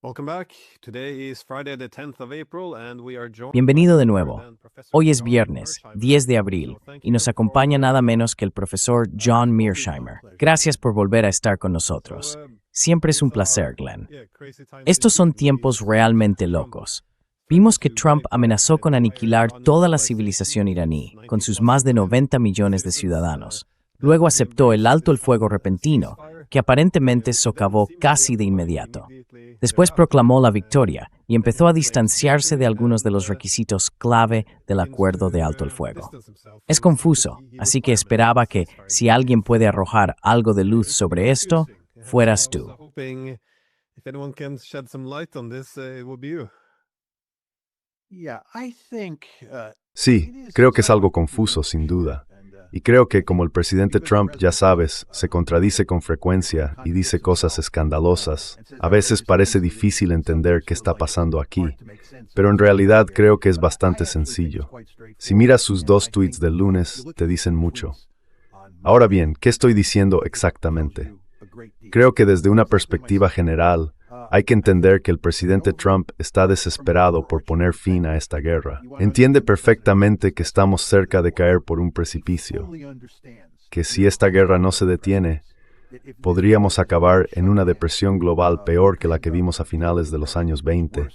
Welcome back. Today is Friday the 10th of April and we are joined Bienvenido de by nuevo. and Professor Hoy es John viernes, Mearsheimer. 10 de abril, y nos acompaña nada menos que el profesor John Mearsheimer. Gracias por volver a estar con nosotros. Siempre es un placer, Glenn. Estos son tiempos realmente locos. Vimos que Trump amenazó con aniquilar toda la civilización iraní, con sus más de 90 millones de ciudadanos. Luego aceptó el alto el fuego repentino, que aparentemente socavó casi de inmediato. Después proclamó la victoria y empezó a distanciarse de algunos de los requisitos clave del acuerdo de alto el fuego. Es confuso, así que esperaba que, si alguien puede arrojar algo de luz sobre esto, fueras tú. If anyone can shed some light on this, it would be you. Sí, creo que es algo confuso, sin duda. Y creo que, como el presidente Trump, ya sabes, se contradice con frecuencia y dice cosas escandalosas, a veces parece difícil entender qué está pasando aquí, pero en realidad creo que es bastante sencillo. Si miras sus dos tweets del lunes, te dicen mucho. Ahora bien, ¿qué estoy diciendo exactamente? Creo que desde una perspectiva general, hay que entender que el presidente Trump está desesperado por poner fin a esta guerra. Entiende perfectamente que estamos cerca de caer por un precipicio, que si esta guerra no se detiene, podríamos acabar en una depresión global peor que la que vimos a finales de los años 20,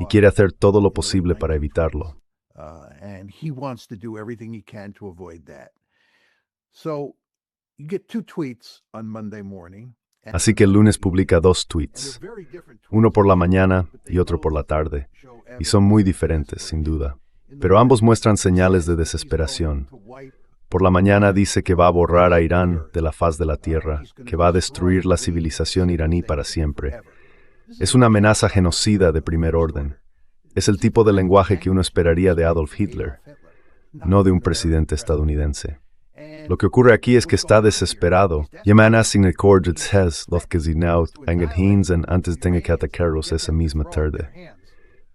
y quiere hacer todo lo posible para evitarlo. And he wants to do everything he can to avoid that. So you get two tweets on Monday morning. Así que el lunes publica dos tweets, uno por la mañana y otro por la tarde, y son muy diferentes, sin duda, pero ambos muestran señales de desesperación. Por la mañana dice que va a borrar a Irán de la faz de la tierra, que va a destruir la civilización iraní para siempre. Es una amenaza genocida de primer orden. Es el tipo de lenguaje que uno esperaría de Adolf Hitler, no de un presidente estadounidense. Lo que ocurre aquí es que está desesperado. Yemana sin accords has los que zinaut angehins en antes tenga que atacarlos esa misma tarde.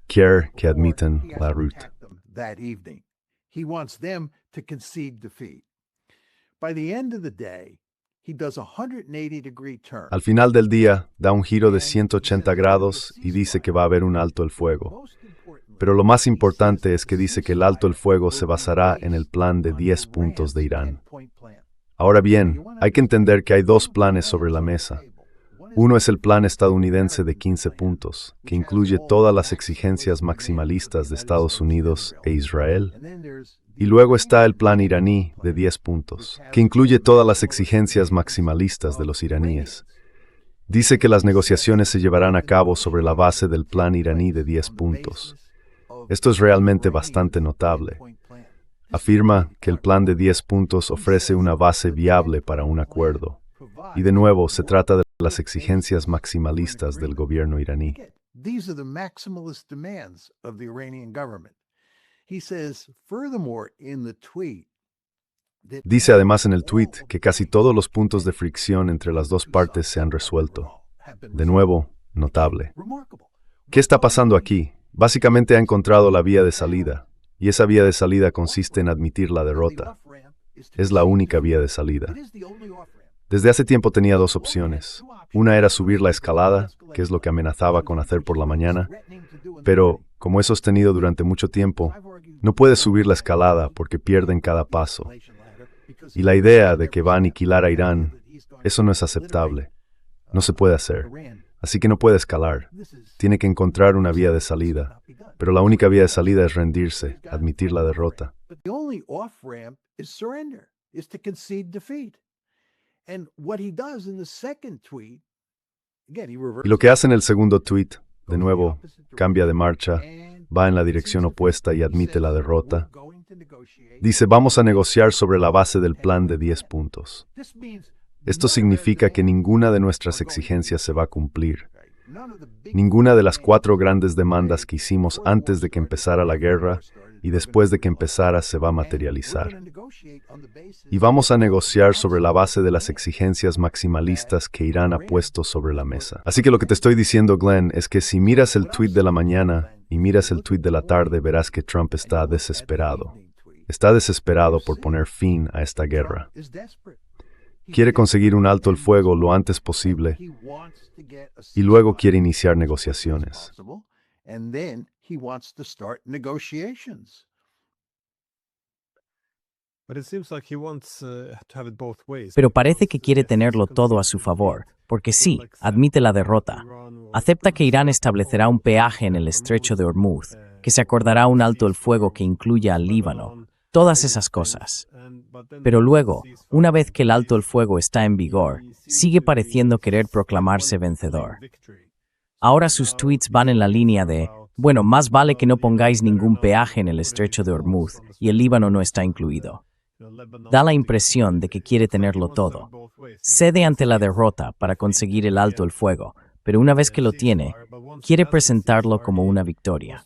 Quiere que admitan la ruta. That evening. He wants them to concede defeat. By the end of the day, he does a 180-degree turn. Al final del día, da un giro de 180 grados y dice que va a haber un alto el fuego. Pero lo más importante es que dice que el alto el fuego se basará en el plan de 10 puntos de Irán. Ahora bien, hay que entender que hay dos planes sobre la mesa. Uno es el plan estadounidense de 15 puntos, que incluye todas las exigencias maximalistas de Estados Unidos e Israel. Y luego está el plan iraní de 10 puntos, que incluye todas las exigencias maximalistas de los iraníes. Dice que las negociaciones se llevarán a cabo sobre la base del plan iraní de 10 puntos. Esto es realmente bastante notable. Afirma que el plan de 10 puntos ofrece una base viable para un acuerdo. Y de nuevo, se trata de las exigencias maximalistas del gobierno iraní. These are the maximalist demands of the Iranian government. He says, furthermore, in the tweet, that Dice además en el tweet que casi todos los puntos de fricción entre las dos partes se han resuelto. De nuevo, notable. remarkable. ¿Qué está pasando aquí? Básicamente ha encontrado la vía de salida, y esa vía de salida consiste en admitir la derrota. Es la única vía de salida. Desde hace tiempo tenía dos opciones. Una era subir la escalada, que es lo que amenazaba con hacer por la mañana, pero, como he sostenido durante mucho tiempo, no puedes subir la escalada porque pierden cada paso. Y la idea de que va a aniquilar a Irán, eso no es aceptable. No se puede hacer. Así que no puede escalar. Tiene que encontrar una vía de salida. Pero la única vía de salida es rendirse, admitir la derrota. But the only off-ramp is surrender, is to concede defeat. And what he does in the second tweet, again, he reverses. Y lo que hace en el segundo tweet, de nuevo, cambia de marcha, va en la dirección opuesta y admite la derrota. Dice, vamos a negociar sobre la base del plan de 10 puntos. Esto significa que ninguna de nuestras exigencias se va a cumplir. Ninguna de las 4 grandes demandas que hicimos antes de que empezara la guerra y después de que empezara se va a materializar. Y vamos a negociar sobre la base de las exigencias maximalistas que Irán ha puesto sobre la mesa. Así que lo que te estoy diciendo, Glenn, es que si miras el tweet de la mañana y miras el tweet de la tarde, verás que Trump está desesperado. Está desesperado por poner fin a esta guerra. Quiere conseguir un alto el fuego lo antes posible y luego quiere iniciar negociaciones. And then he wants to start negotiations. But it seems like he wants to have it both ways. Pero parece que quiere tenerlo todo a su favor, porque sí, admite la derrota. Acepta que Irán establecerá un peaje en el estrecho de Hormuz, que se acordará un alto el fuego que incluya al Líbano, todas esas cosas. Pero luego, una vez que el alto el fuego está en vigor, sigue pareciendo querer proclamarse vencedor. Ahora sus tweets van en la línea de, bueno, más vale que no pongáis ningún peaje en el estrecho de Hormuz y el Líbano no está incluido. Da la impresión de que quiere tenerlo todo. Cede ante la derrota para conseguir el alto el fuego, pero una vez que lo tiene, quiere presentarlo como una victoria.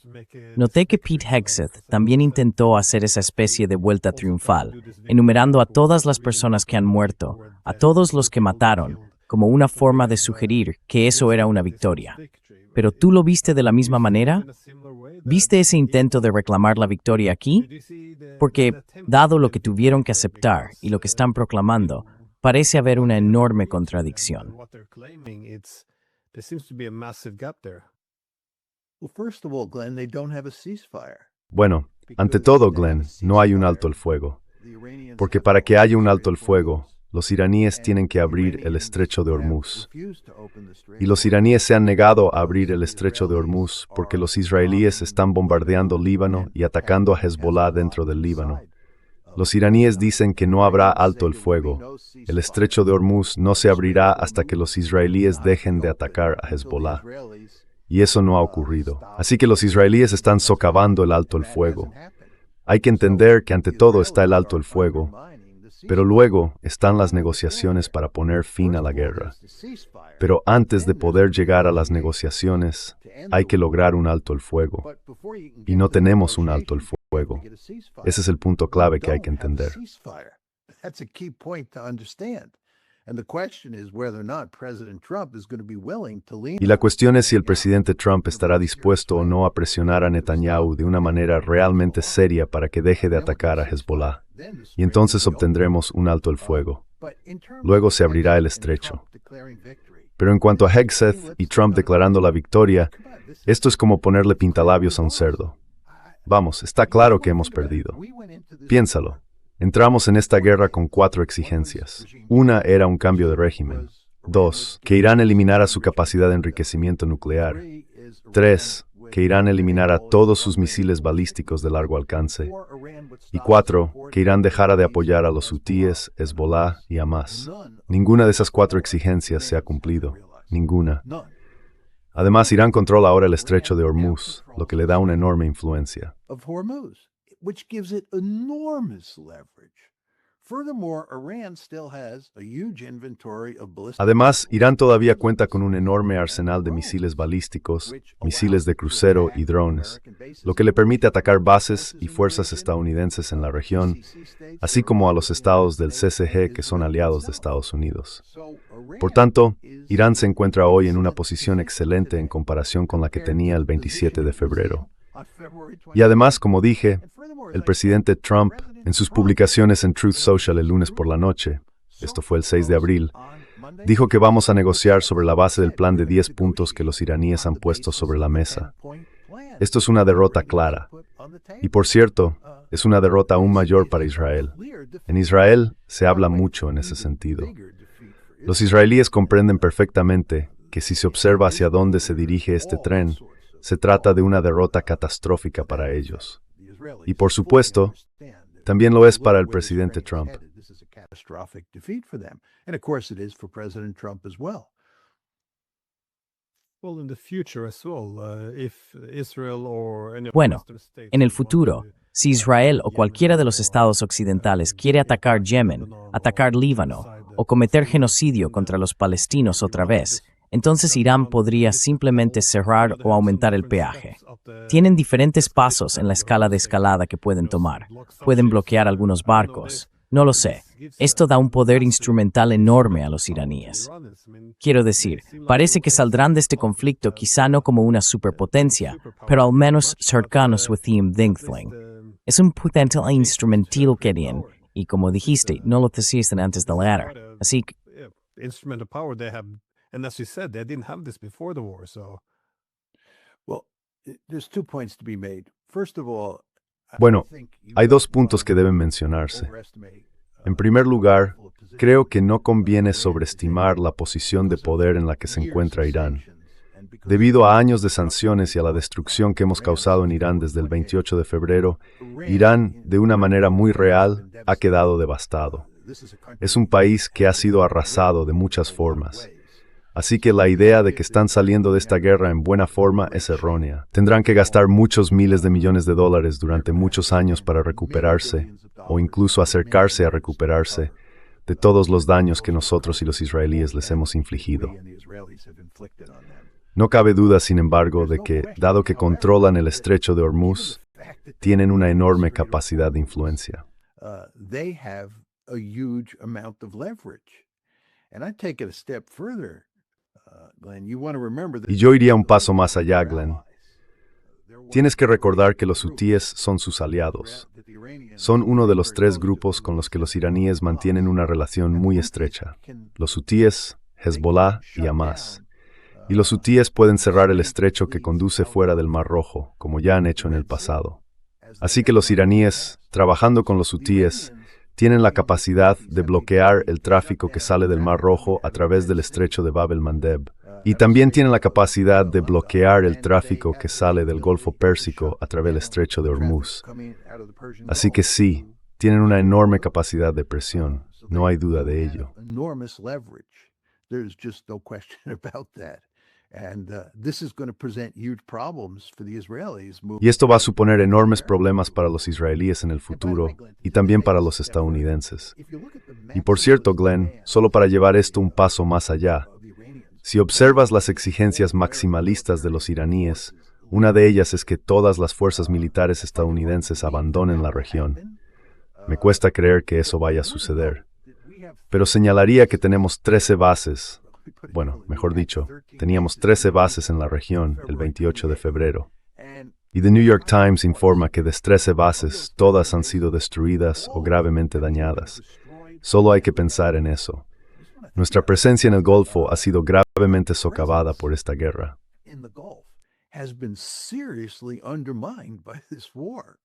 Noté que Pete Hegseth también intentó hacer esa especie de vuelta triunfal, enumerando a todas las personas que han muerto, a todos los que mataron, como una forma de sugerir que eso era una victoria. ¿Pero tú lo viste de la misma manera? ¿Viste ese intento de reclamar la victoria aquí? Porque, dado lo que tuvieron que aceptar y lo que están proclamando, parece haber una enorme contradicción. There seems to be a massive gap there. Well, first of all, Glenn, they don't have a ceasefire. Bueno, ante todo, Glenn, no hay un alto el fuego. Porque para que haya un alto el fuego, los iraníes tienen que abrir el estrecho de Hormuz. Y los iraníes se han negado a abrir el estrecho de Hormuz porque los israelíes están bombardeando Líbano y atacando a Hezbollah dentro del Líbano. Los iraníes dicen que no habrá alto el fuego. El estrecho de Hormuz no se abrirá hasta que los israelíes dejen de atacar a Hezbollah. Y eso no ha ocurrido. Así que los israelíes están socavando el alto el fuego. Hay que entender que ante todo está el alto el fuego, pero luego están las negociaciones para poner fin a la guerra. Pero antes de poder llegar a las negociaciones, hay que lograr un alto el fuego. Y no tenemos un alto el fuego. Ese es el punto clave que hay que entender. Y la cuestión es si el presidente Trump estará dispuesto o no a presionar a Netanyahu de una manera realmente seria para que deje de atacar a Hezbollah. Y entonces obtendremos un alto el fuego. Luego se abrirá el estrecho. Pero en cuanto a Hegseth y Trump declarando la victoria, esto es como ponerle pintalabios a un cerdo. Vamos, está claro que hemos perdido. Piénsalo. Entramos en esta guerra con 4 exigencias. Una era un cambio de régimen. 2, que Irán eliminara su capacidad de enriquecimiento nuclear. 3, que Irán eliminara todos sus misiles balísticos de largo alcance. Y 4, que Irán dejara de apoyar a los hutíes, Hezbollah y Hamas. Ninguna de esas 4 exigencias se ha cumplido. Ninguna. Además, Irán controla ahora el estrecho de Hormuz, lo que le da una enorme influencia. Which gives it enormous leverage. Furthermore, Iran still has a huge inventory of ballistic. Además, Irán todavía cuenta con un enorme arsenal de misiles balísticos, misiles de crucero y drones, lo que le permite atacar bases y fuerzas estadounidenses en la región, así como a los estados del CCG que son aliados de Estados Unidos. Por tanto, Irán se encuentra hoy en una posición excelente en comparación con la que tenía el 27 de febrero. Y además, como dije, el presidente Trump, en sus publicaciones en Truth Social el lunes por la noche, esto fue el 6 de abril, dijo que vamos a negociar sobre la base del plan de 10 puntos que los iraníes han puesto sobre la mesa. Esto es una derrota clara. Y por cierto, es una derrota aún mayor para Israel. En Israel se habla mucho en ese sentido. Los israelíes comprenden perfectamente que si se observa hacia dónde se dirige este tren, se trata de una derrota catastrófica para ellos. Y por supuesto, también lo es para el presidente Trump. Bueno, en el futuro, si Israel o cualquiera de los estados occidentales quiere atacar Yemen, atacar Líbano o cometer genocidio contra los palestinos otra vez, entonces Irán podría simplemente cerrar o aumentar el peaje. Tienen diferentes pasos en la escala de escalada que pueden tomar. Pueden bloquear algunos barcos. No lo sé. Esto da un poder instrumental enorme a los iraníes. Quiero decir, parece que saldrán de este conflicto quizá no como una superpotencia, pero al menos cercanos with the Dingthling. Es un potente instrumental que tienen, Y como dijiste, no lo necesitan antes de la guerra. Así que, Instrument of power they have, and as you said, they didn't have this before the war. So Well, there's 2 points to be made. First of all, Bueno, hay dos puntos que deben mencionarse. En primer lugar, creo que no conviene sobreestimar la posición de poder en la que se encuentra Irán. Debido a años de sanciones y a la destrucción que hemos causado en Irán desde el 28 de febrero, Irán, de una manera muy real, ha quedado devastado. Es un país que ha sido arrasado de muchas formas. Así que la idea de que están saliendo de esta guerra en buena forma es errónea. Tendrán que gastar muchos miles de millones de dólares durante muchos años para recuperarse, o incluso acercarse a recuperarse, de todos los daños que nosotros y los israelíes les hemos infligido. No cabe duda, sin embargo, de que, dado que controlan el estrecho de Hormuz, tienen una enorme capacidad de influencia. They have a huge amount of leverage. And I take it a step further, Glenn. You want to remember that Y yo iría un paso más allá, Glenn. Tienes que recordar que los hutíes son sus aliados. Son uno de los 3 grupos con los que los iraníes mantienen una relación muy estrecha. Los hutíes, Hezbollah y Hamas. Y los hutíes pueden cerrar el estrecho que conduce fuera del Mar Rojo, como ya han hecho en el pasado. Así que los iraníes, trabajando con los hutíes, tienen la capacidad de bloquear el tráfico que sale del Mar Rojo a través del estrecho de Bab el-Mandeb. Y también tienen la capacidad de bloquear el tráfico que sale del Golfo Pérsico a través del estrecho de Hormuz. Así que sí, tienen una enorme capacidad de presión, no hay duda de ello. enormous leverage. There's just no question about that. And this is going to present huge problems for the Israelis. Y esto va a suponer enormes problemas para los israelíes en el futuro y también para los estadounidenses. Y por cierto, Glenn, solo para llevar esto un paso más allá, si observas las exigencias maximalistas de los iraníes, una de ellas es que todas las fuerzas militares estadounidenses abandonen la región. Me cuesta creer que eso vaya a suceder. Pero señalaría que tenemos 13 bases. Bueno, mejor dicho, teníamos 13 bases en la región el 28 de febrero. Y The New York Times informa que de 13 bases, todas han sido destruidas o gravemente dañadas. Solo hay que pensar en eso. Nuestra presencia en el Golfo ha sido gravemente socavada por esta guerra. In the Gulf has been seriously undermined by this war.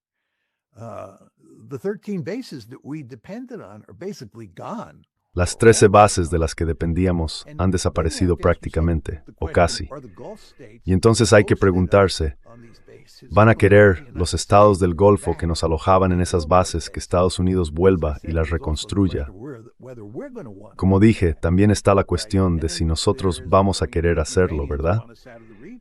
The 13 bases that we depended on are basically gone. Las 13 bases de las que dependíamos han desaparecido prácticamente, o casi. Y entonces hay que preguntarse, ¿van a querer los estados del Golfo que nos alojaban en esas bases que Estados Unidos vuelva y las reconstruya? Como dije, también está la cuestión de si nosotros vamos a querer hacerlo, ¿verdad?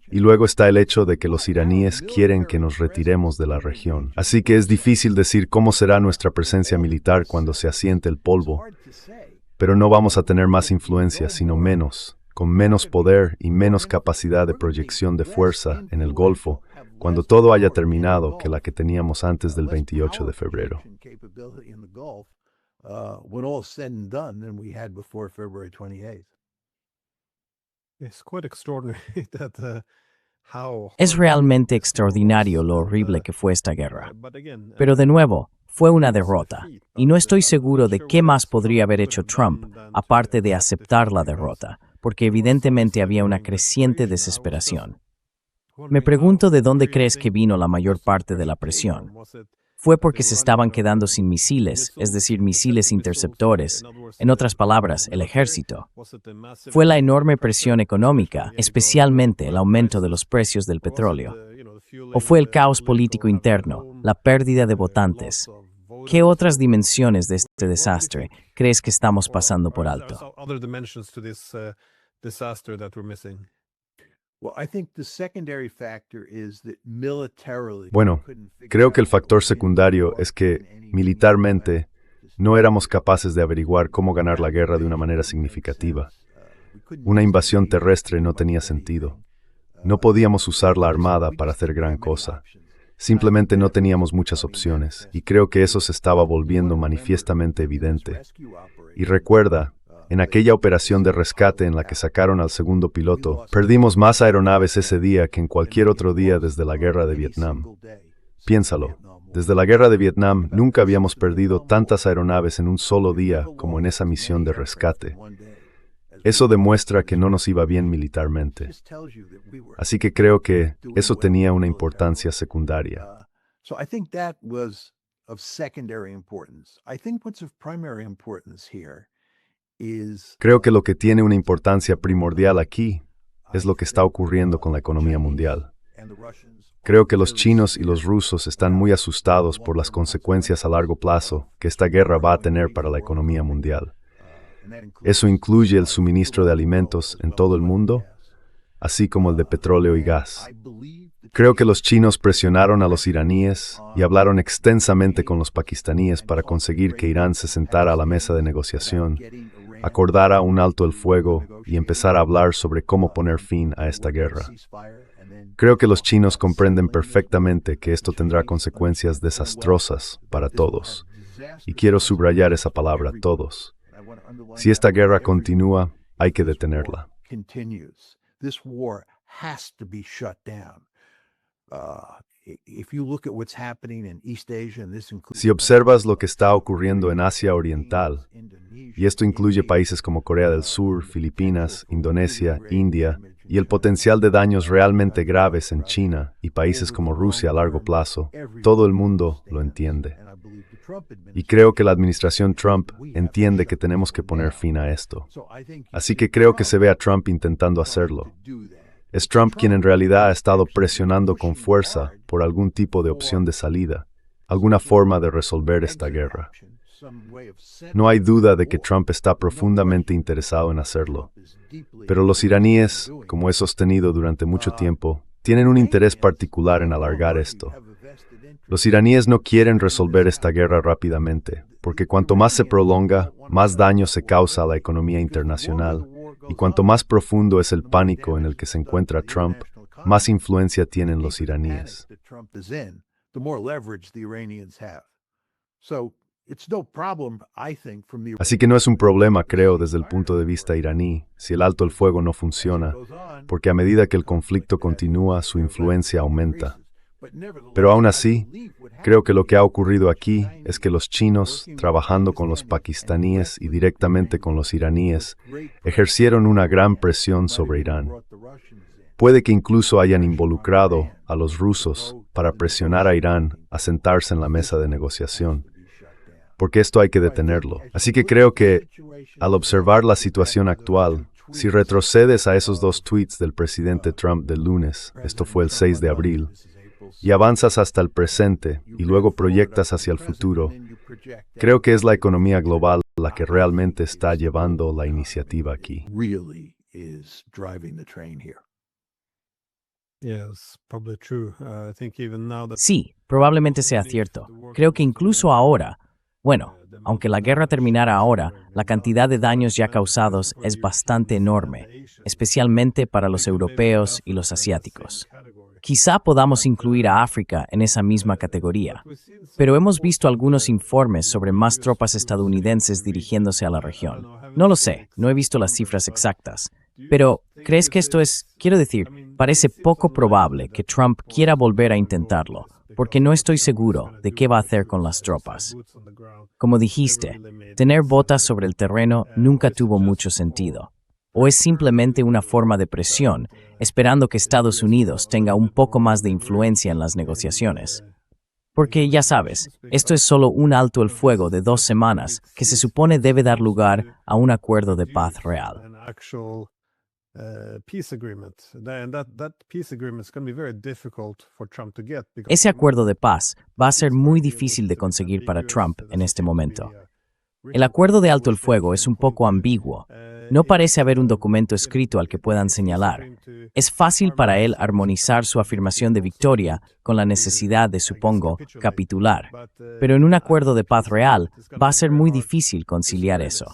Y luego está el hecho de que los iraníes quieren que nos retiremos de la región. Así que es difícil decir cómo será nuestra presencia militar cuando se asiente el polvo. Pero no vamos a tener más influencia, sino menos, con menos poder y menos capacidad de proyección de fuerza en el Golfo, cuando todo haya terminado que la que teníamos antes del 28 de febrero. it's quite extraordinary that how. Es realmente extraordinario lo horrible que fue esta guerra. But again, Pero de nuevo, fue una derrota. Y no estoy seguro de qué más podría haber hecho Trump, aparte de aceptar la derrota, porque evidentemente había una creciente desesperación. Me pregunto de dónde crees que vino la mayor parte de la presión. Fue porque se estaban quedando sin misiles, es decir, misiles interceptores, en otras palabras, el ejército. Fue la enorme presión económica, especialmente el aumento de los precios del petróleo. ¿O fue el caos político interno, la pérdida de votantes? ¿Qué otras dimensiones de este desastre crees que estamos pasando por alto? Other dimensions to this disaster that we're missing. Bueno, creo que el factor secundario es que, militarmente, no éramos capaces de averiguar cómo ganar la guerra de una manera significativa. Una invasión terrestre no tenía sentido. No podíamos usar la armada para hacer gran cosa. Simplemente no teníamos muchas opciones, y creo que eso se estaba volviendo manifiestamente evidente. Y recuerda, en aquella operación de rescate en la que sacaron al segundo piloto, perdimos más aeronaves ese día que en cualquier otro día desde la guerra de Vietnam. Piénsalo, Desde la guerra de Vietnam nunca habíamos perdido tantas aeronaves en un solo día como en esa misión de rescate. Eso demuestra que no nos iba bien militarmente. Así que creo que eso tenía una importancia secundaria. So I think that was of secondary importance. I think what's of primary importance here is Creo que lo que tiene una importancia primordial aquí es lo que está ocurriendo con la economía mundial. and the Russians Creo que los chinos y los rusos están muy asustados por las consecuencias a largo plazo que esta guerra va a tener para la economía mundial. and that includes Eso incluye el suministro de alimentos en todo el mundo, así como el de petróleo y gas. I believe the Creo que los chinos presionaron a los iraníes y hablaron extensamente con los pakistaníes para conseguir que Irán se sentara a la mesa de negociación, getting Iran acordara un alto el fuego y empezara a hablar sobre cómo poner fin a esta guerra. ceasefire and then Creo que los chinos comprenden perfectamente que esto tendrá consecuencias desastrosas para todos. Y quiero subrayar esa palabra, todos. I want to underline Si esta that. guerra Every- continúa, hay que detenerla. continues. This war has to be shut down. If you look at what's happening in East Asia, and this includes Si observas lo que está ocurriendo en Asia Oriental, y esto incluye países como Corea del Sur, Filipinas, Indonesia, India, y el potencial de daños realmente graves en China y países como Rusia a largo plazo, todo el mundo lo entiende. and I believe the Trump Y creo que la administración Trump entiende que tenemos que poner fin a esto. So I think Así que creo que se ve a Trump intentando hacerlo. do that. Es Trump quien en realidad ha estado presionando con fuerza por algún tipo de opción de salida, alguna forma de resolver esta guerra. Some way of No hay duda de que Trump está profundamente interesado en hacerlo, pero los iraníes, como he sostenido durante mucho tiempo, tienen un interés particular en alargar esto. Los iraníes no quieren resolver esta guerra rápidamente, porque cuanto más se prolonga, más daño se causa a la economía internacional, y cuanto más profundo es el pánico en el que se encuentra Trump, más influencia tienen los iraníes. that Trump is in, the more leverage the Iranians have. So it's no problem, I think, from the Así que no es un problema, creo, desde el punto de vista iraní, si el alto el fuego no funciona, porque a medida que el conflicto continúa, su influencia aumenta. Pero aún así, creo que lo que ha ocurrido aquí es que los chinos, trabajando con los pakistaníes y directamente con los iraníes, ejercieron una gran presión sobre Irán. Puede que incluso hayan involucrado a los rusos para presionar a Irán a sentarse en la mesa de negociación, porque esto hay que detenerlo. Así que creo que, al observar la situación actual, si retrocedes a esos dos tweets del presidente Trump del lunes, esto fue el 6 de abril, y avanzas hasta el presente y luego proyectas hacia el futuro, creo que es la economía global la que realmente está llevando la iniciativa aquí. really is driving the train here. Yes, probably true. I think even now that Sí, probablemente sea cierto. Creo que incluso ahora, bueno, aunque la guerra terminara ahora, la cantidad de daños ya causados es bastante enorme, especialmente para los europeos y los asiáticos. Quizá podamos incluir a África en esa misma categoría, pero hemos visto algunos informes sobre más tropas estadounidenses dirigiéndose a la región. No lo sé, no he visto las cifras exactas, pero ¿crees que esto es, quiero decir, parece poco probable que Trump quiera volver a intentarlo, porque no estoy seguro de qué va a hacer con las tropas? Como dijiste, tener botas sobre el terreno nunca tuvo mucho sentido. ¿O es simplemente una forma de presión, esperando que Estados Unidos tenga un poco más de influencia en las negociaciones? Porque, ya sabes, esto es solo un alto el fuego de 2 semanas que se supone debe dar lugar a un acuerdo de paz real. an actual peace agreement, and that peace agreement is going to be very difficult for Trump to get. Because Ese acuerdo de paz va a ser muy difícil de conseguir para Trump en este momento. El acuerdo de alto el fuego es un poco ambiguo. No parece haber un documento escrito al que puedan señalar. Es fácil para él armonizar su afirmación de victoria con la necesidad de, supongo, capitular. Pero en un acuerdo de paz real va a ser muy difícil conciliar eso.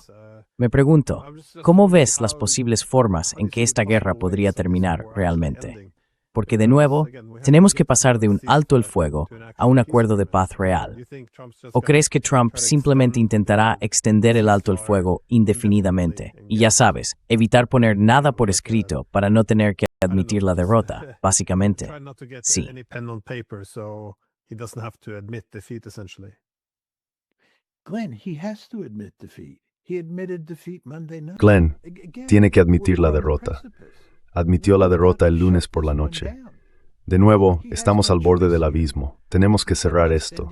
Me pregunto, ¿cómo ves las posibles formas en que esta guerra podría terminar realmente? Porque, de nuevo, tenemos que pasar de un alto el fuego a un acuerdo de paz real. ¿O crees que Trump simplemente intentará extender el alto el fuego indefinidamente? Y ya sabes, evitar poner nada por escrito para no tener que admitir la derrota, básicamente. Sí. he doesn't have to admit defeat, essentially. Glenn, he has to admit defeat. He admitted defeat Monday night. Glenn Again, tiene que admitir la we're on the derrota. precipice. Admitió la derrota el lunes por la noche. De nuevo, estamos al borde del abismo. Tenemos que cerrar esto.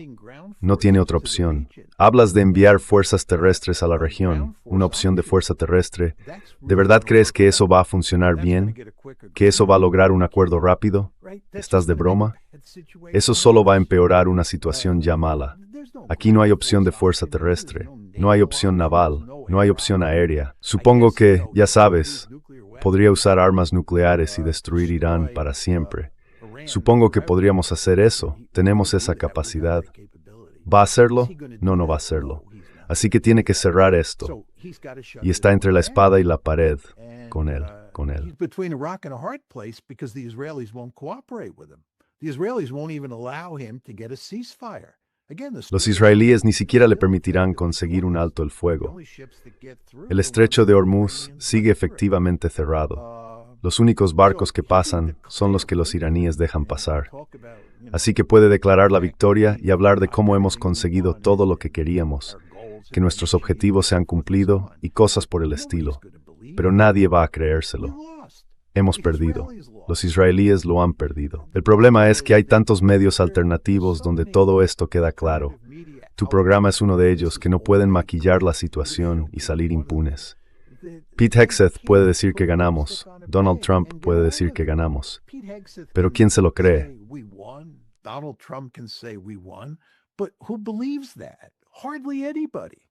No tiene otra opción. Hablas de enviar fuerzas terrestres a la región, una opción de fuerza terrestre. ¿De verdad crees que eso va a funcionar bien? ¿Que eso va a lograr un acuerdo rápido? ¿Estás de broma? Eso solo va a empeorar una situación ya mala. Aquí no hay opción de fuerza terrestre, no hay opción naval, no hay opción aérea. Supongo que, ya sabes, podría usar armas nucleares y destruir Irán para siempre. Supongo que podríamos hacer eso, tenemos esa capacidad. ¿Va a hacerlo? No, no va a hacerlo. Así que tiene que cerrar esto. Y está entre la espada y la pared, con él. He's between a rock and a hard place because the Israelis won't cooperate with him. The Israelis won't even allow him to get a ceasefire. Again, Los israelíes ni siquiera le permitirán conseguir un alto el fuego. El estrecho de Hormuz sigue efectivamente cerrado. Los únicos barcos que pasan son los que los iraníes dejan pasar. Así que puede declarar la victoria y hablar de cómo hemos conseguido todo lo que queríamos, que nuestros objetivos se han cumplido y cosas por el estilo. Pero nadie va a creérselo. Hemos perdido. Los israelíes lo han perdido. El problema es que hay tantos medios alternativos donde todo esto queda claro. Tu programa es uno de ellos que no pueden maquillar la situación y salir impunes. Pete Hegseth puede decir que ganamos. Donald Trump puede decir que ganamos. Pero ¿quién se lo cree? Donald Trump can say we won, but who believes that? Hardly anybody.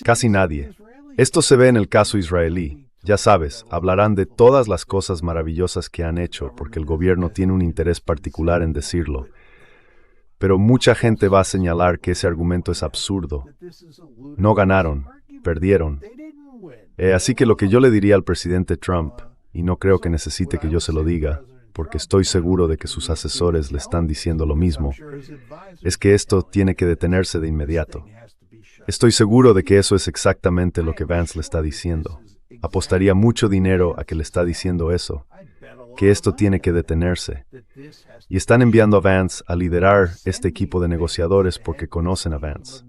Casi nadie. Esto se ve en el caso israelí. Ya sabes, hablarán de todas las cosas maravillosas que han hecho porque el gobierno tiene un interés particular en decirlo. Pero mucha gente va a señalar que ese argumento es absurdo. No ganaron, perdieron. Así que lo que yo le diría al presidente Trump, y no creo que necesite que yo se lo diga, porque estoy seguro de que sus asesores le están diciendo lo mismo, es que esto tiene que detenerse de inmediato. Estoy seguro de que eso es exactamente lo que Vance le está diciendo. Apostaría mucho dinero a que le está diciendo eso, que esto tiene que detenerse. Y están enviando a Vance a liderar este equipo de negociadores porque conocen a Vance.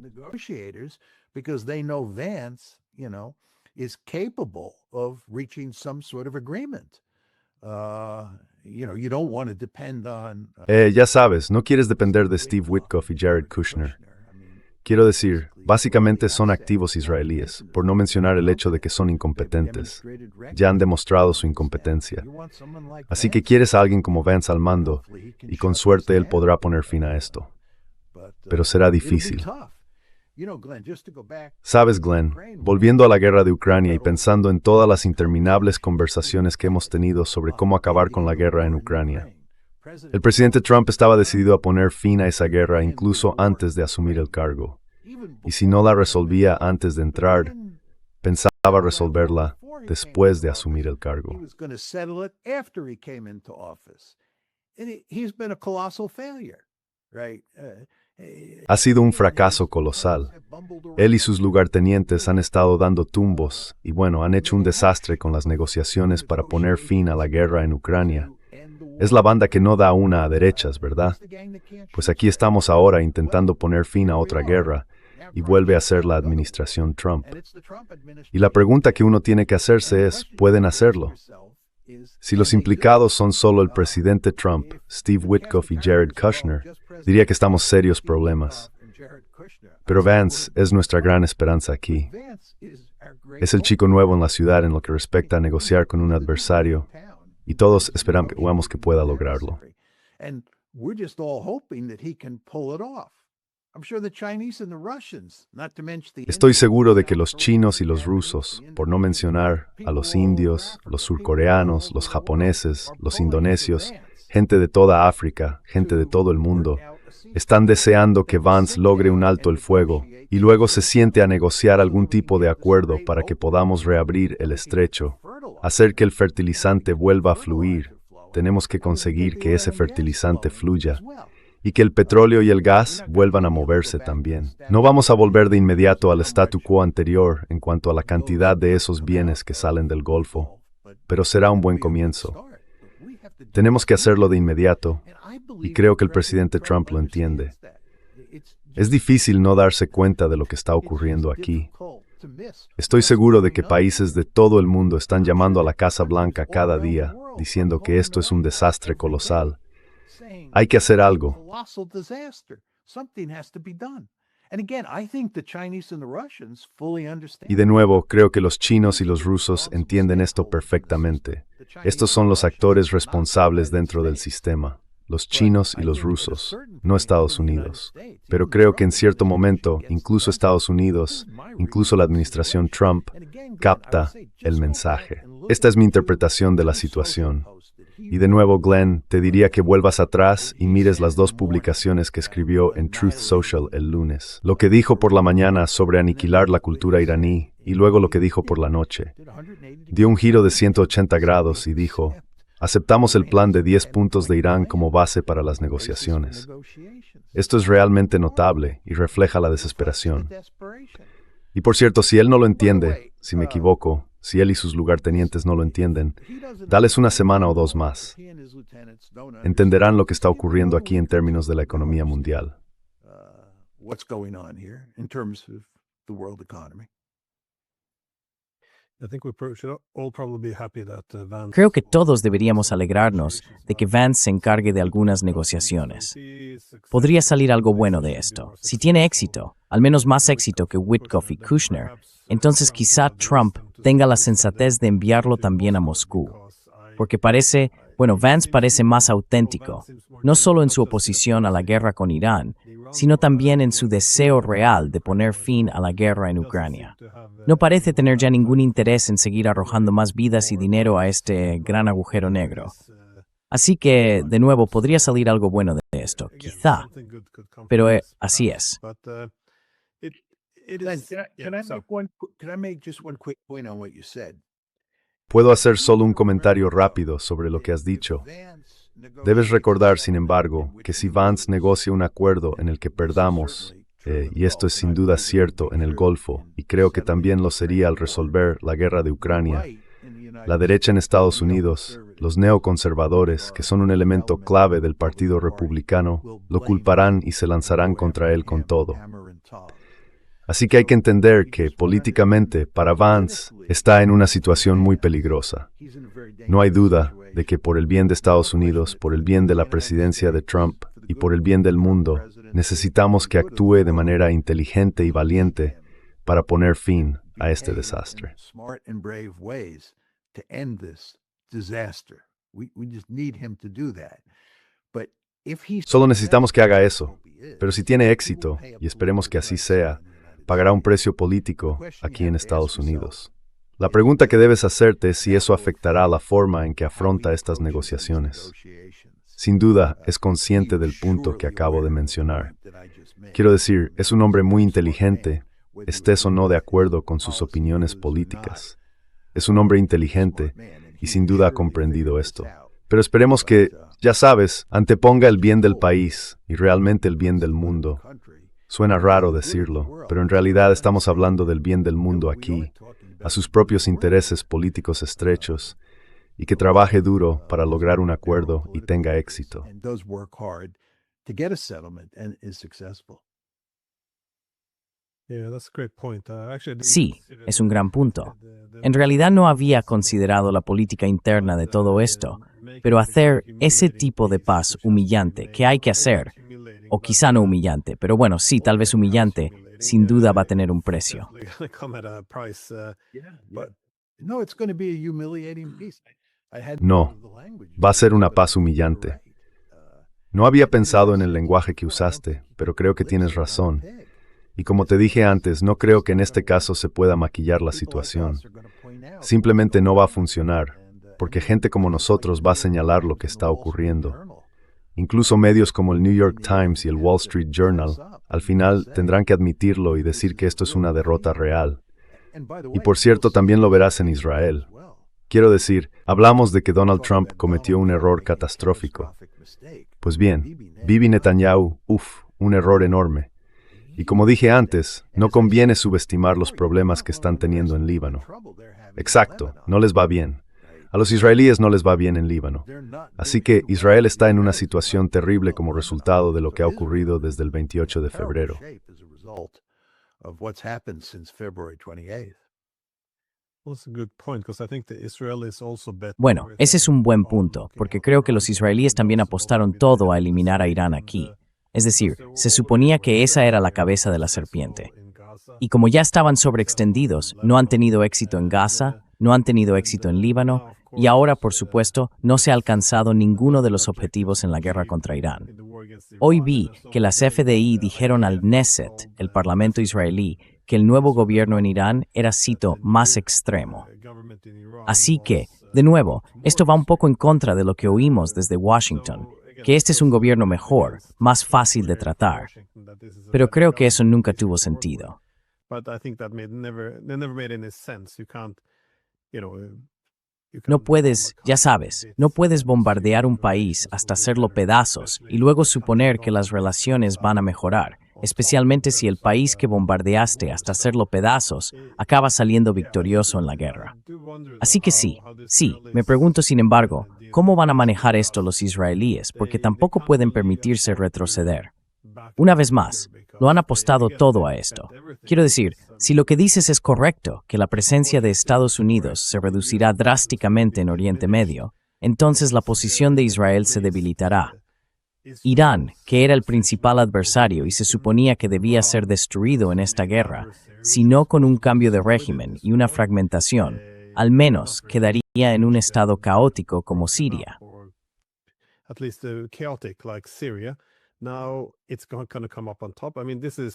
Is capable of reaching some sort of agreement. You don't want to depend on... Ya sabes, no quieres depender de Steve Witkoff y Jared Kushner. Quiero decir, básicamente son activos israelíes, por no mencionar el hecho de que son incompetentes. Ya han demostrado su incompetencia. Así que quieres a alguien como Vance al mando, y con suerte él podrá poner fin a esto. Pero será difícil. Sabes, Glenn, volviendo a la guerra de Ucrania y pensando en todas las interminables conversaciones que hemos tenido sobre cómo acabar con la guerra en Ucrania. El presidente Trump estaba decidido a poner fin a esa guerra incluso antes de asumir el cargo. Y si no la resolvía antes de entrar, pensaba resolverla después de asumir el cargo. Ha sido un fracaso colosal. Él y sus lugartenientes han estado dando tumbos y han hecho un desastre con las negociaciones para poner fin a la guerra en Ucrania. Es la banda que no da una a derechas, ¿verdad? Pues aquí estamos ahora intentando poner fin a otra guerra y vuelve a ser la administración Trump. Y la pregunta que uno tiene que hacerse es, ¿pueden hacerlo? Si los implicados son solo el presidente Trump, Steve Witkoff y Jared Kushner, diría que estamos en serios problemas. Pero Vance es nuestra gran esperanza aquí. Es el chico nuevo en la ciudad en lo que respecta a negociar con un adversario, y todos esperamos que pueda lograrlo. Estoy seguro de que los chinos y los rusos, por no mencionar a los indios, los surcoreanos, los japoneses, los indonesios, gente de toda África, gente de todo el mundo, están deseando que Vance logre un alto el fuego y luego se siente a negociar algún tipo de acuerdo para que podamos reabrir el estrecho, hacer que el fertilizante vuelva a fluir. Tenemos que conseguir que ese fertilizante fluya y que el petróleo y el gas vuelvan a moverse también. No vamos a volver de inmediato al statu quo anterior en cuanto a la cantidad de esos bienes que salen del Golfo, pero será un buen comienzo. Tenemos que hacerlo de inmediato, y creo que el presidente Trump lo entiende. Es difícil no darse cuenta de lo que está ocurriendo aquí. Estoy seguro de que países de todo el mundo están llamando a la Casa Blanca cada día, diciendo que esto es un desastre colosal. Hay que hacer algo. Y de nuevo, creo que los chinos y los rusos entienden esto perfectamente. Estos son los actores responsables dentro del sistema. Los chinos y los rusos, no Estados Unidos. Pero creo que en cierto momento, incluso Estados Unidos, incluso la administración Trump, capta el mensaje. Esta es mi interpretación de la situación. Y de nuevo, Glenn, te diría que vuelvas atrás y mires las dos publicaciones que escribió en Truth Social el lunes. Lo que dijo por la mañana sobre aniquilar la cultura iraní y luego lo que dijo por la noche. Dio un giro de 180 grados y dijo: aceptamos el plan de 10 puntos de Irán como base para las negociaciones. Esto es realmente notable y refleja la desesperación. Y por cierto, si él no lo entiende, si me equivoco, si él y sus lugartenientes no lo entienden, dales una semana o dos más. Entenderán lo que está ocurriendo aquí en términos de la economía mundial. Creo que todos deberíamos alegrarnos de que Vance se encargue de algunas negociaciones. Podría salir algo bueno de esto. Si tiene éxito, al menos más éxito que Witkoff y Kushner, entonces quizá Trump tenga la sensatez de enviarlo también a Moscú. Porque Vance parece más auténtico, no solo en su oposición a la guerra con Irán, sino también en su deseo real de poner fin a la guerra en Ucrania. No parece tener ya ningún interés en seguir arrojando más vidas y dinero a este gran agujero negro. Así que, de nuevo, podría salir algo bueno de esto, quizá. Pero así es. Puedo hacer solo un comentario rápido sobre lo que has dicho. Debes recordar, sin embargo, que si Vance negocia un acuerdo en el que perdamos, y esto es sin duda cierto en el Golfo, y creo que también lo sería al resolver la guerra de Ucrania, la derecha en Estados Unidos, los neoconservadores, que son un elemento clave del Partido Republicano, lo culparán y se lanzarán contra él con todo. Así que hay que entender que, políticamente, para Vance, está en una situación muy peligrosa. No hay duda de que por el bien de Estados Unidos, por el bien de la presidencia de Trump y por el bien del mundo, necesitamos que actúe de manera inteligente y valiente para poner fin a este desastre. Solo necesitamos que haga eso, pero si tiene éxito, y esperemos que así sea, pagará un precio político aquí en Estados Unidos. La pregunta que debes hacerte es si eso afectará la forma en que afronta estas negociaciones. Sin duda, es consciente del punto que acabo de mencionar. Quiero decir, es un hombre muy inteligente, estés o no de acuerdo con sus opiniones políticas. Es un hombre inteligente y sin duda ha comprendido esto. Pero esperemos que, ya sabes, anteponga el bien del país y realmente el bien del mundo. Suena raro decirlo, pero en realidad estamos hablando del bien del mundo aquí, a sus propios intereses políticos estrechos, y que trabaje duro para lograr un acuerdo y tenga éxito. Sí, es un gran punto. En realidad no había considerado la política interna de todo esto, pero hacer ese tipo de paz humillante que hay que hacer, o quizá no humillante, pero bueno, sí, tal vez humillante, sin duda va a tener un precio. No, va a ser una paz humillante. No había pensado en el lenguaje que usaste, pero creo que tienes razón. Y como te dije antes, no creo que en este caso se pueda maquillar la situación. Simplemente no va a funcionar, porque gente como nosotros va a señalar lo que está ocurriendo. Incluso medios como el New York Times y el Wall Street Journal, al final tendrán que admitirlo y decir que esto es una derrota real. Y por cierto, también lo verás en Israel. Quiero decir, hablamos de que Donald Trump cometió un error catastrófico. Pues bien, Bibi Netanyahu, un error enorme. Y como dije antes, no conviene subestimar los problemas que están teniendo en Líbano. Exacto, no les va bien. A los israelíes no les va bien en Líbano. Así que Israel está en una situación terrible como resultado de lo que ha ocurrido desde el 28 de febrero. Bueno, ese es un buen punto, porque creo que los israelíes también apostaron todo a eliminar a Irán aquí. Es decir, se suponía que esa era la cabeza de la serpiente. Y como ya estaban sobreextendidos, no han tenido éxito en Gaza, no han tenido éxito en Líbano, y ahora, por supuesto, no se ha alcanzado ninguno de los objetivos en la guerra contra Irán. Hoy vi que las FDI dijeron al Knesset, el parlamento israelí, que el nuevo gobierno en Irán era, cito, más extremo. Así que, de nuevo, esto va un poco en contra de lo que oímos desde Washington, que este es un gobierno mejor, más fácil de tratar. Pero creo que eso nunca tuvo sentido. No puedes, ya sabes, no puedes bombardear un país hasta hacerlo pedazos y luego suponer que las relaciones van a mejorar, especialmente si el país que bombardeaste hasta hacerlo pedazos acaba saliendo victorioso en la guerra. Así que sí, me pregunto sin embargo, ¿cómo van a manejar esto los israelíes? Porque tampoco pueden permitirse retroceder. Una vez más, lo han apostado todo a esto. Quiero decir, si lo que dices es correcto, que la presencia de Estados Unidos se reducirá drásticamente en Oriente Medio, entonces la posición de Israel se debilitará. Irán, que era el principal adversario y se suponía que debía ser destruido en esta guerra, si no con un cambio de régimen y una fragmentación, al menos quedaría en un estado caótico como Siria.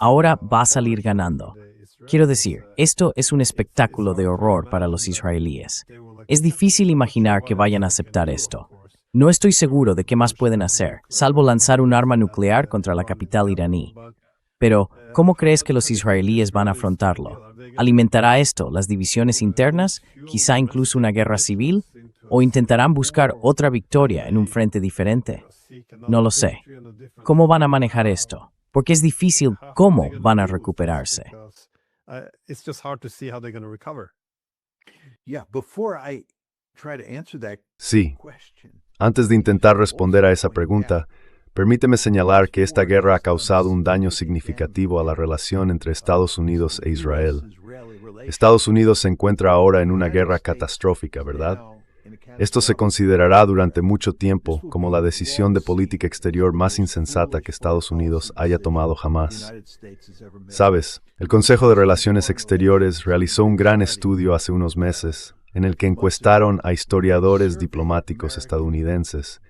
Ahora va a salir ganando. Quiero decir, esto es un espectáculo de horror para los israelíes. Es difícil imaginar que vayan a aceptar esto. No estoy seguro de qué más pueden hacer, salvo lanzar un arma nuclear contra la capital iraní. Pero, ¿cómo crees que los israelíes van a afrontarlo? ¿Alimentará esto las divisiones internas, quizá incluso una guerra civil? ¿O intentarán buscar otra victoria en un frente diferente? No lo sé. ¿Cómo van a manejar esto? Porque es difícil cómo van a recuperarse. Sí. Antes de intentar responder a esa pregunta, permíteme señalar que esta guerra ha causado un daño significativo a la relación entre Estados Unidos e Israel. Estados Unidos se encuentra ahora en una guerra catastrófica, ¿verdad? Esto se considerará durante mucho tiempo como la decisión de política exterior más insensata que Estados Unidos haya tomado jamás. Sabes, el Consejo de Relaciones Exteriores realizó un gran estudio hace unos meses en el que encuestaron a historiadores diplomáticos estadounidenses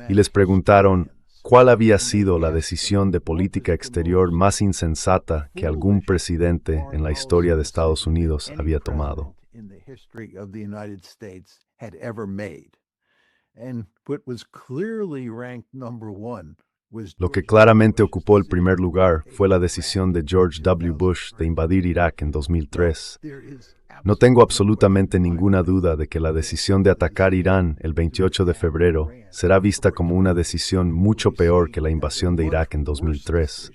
y les preguntaron cuál había sido la decisión de política exterior más insensata que algún presidente en la historia de Estados Unidos había tomado. Lo que claramente ocupó el primer lugar fue la decisión de George W. Bush de invadir Irak en 2003. No tengo absolutamente ninguna duda de que la decisión de atacar Irán el 28 de febrero será vista como una decisión mucho peor que la invasión de Irak en 2003.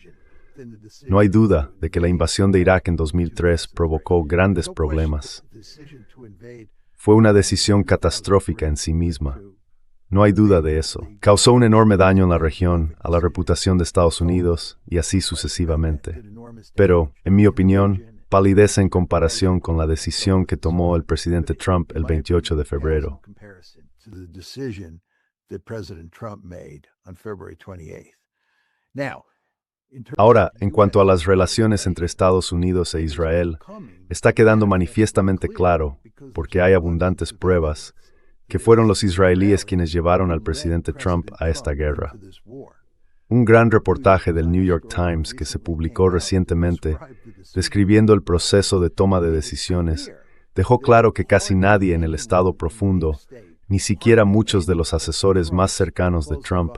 No hay duda de que la invasión de Irak en 2003 provocó grandes problemas. Fue una decisión catastrófica en sí misma. No hay duda de eso. Causó un enorme daño en la región, a la reputación de Estados Unidos y así sucesivamente. Pero, en mi opinión, palidece en comparación con la decisión que tomó el presidente Trump el 28 de febrero. Ahora, en cuanto a las relaciones entre Estados Unidos e Israel, está quedando manifiestamente claro, porque hay abundantes pruebas, que fueron los israelíes quienes llevaron al presidente Trump a esta guerra. Un gran reportaje del New York Times que se publicó recientemente, describiendo el proceso de toma de decisiones, dejó claro que casi nadie en el Estado profundo, ni siquiera muchos de los asesores más cercanos de Trump,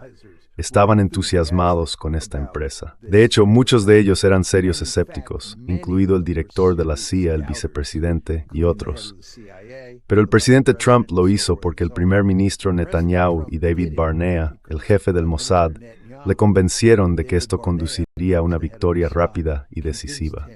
estaban entusiasmados con esta empresa. De hecho, muchos de ellos eran serios escépticos, incluido el director de la CIA, el vicepresidente y otros. Pero el presidente Trump lo hizo porque el primer ministro Netanyahu y David Barnea, el jefe del Mossad, le convencieron de que esto conduciría a una victoria rápida y decisiva.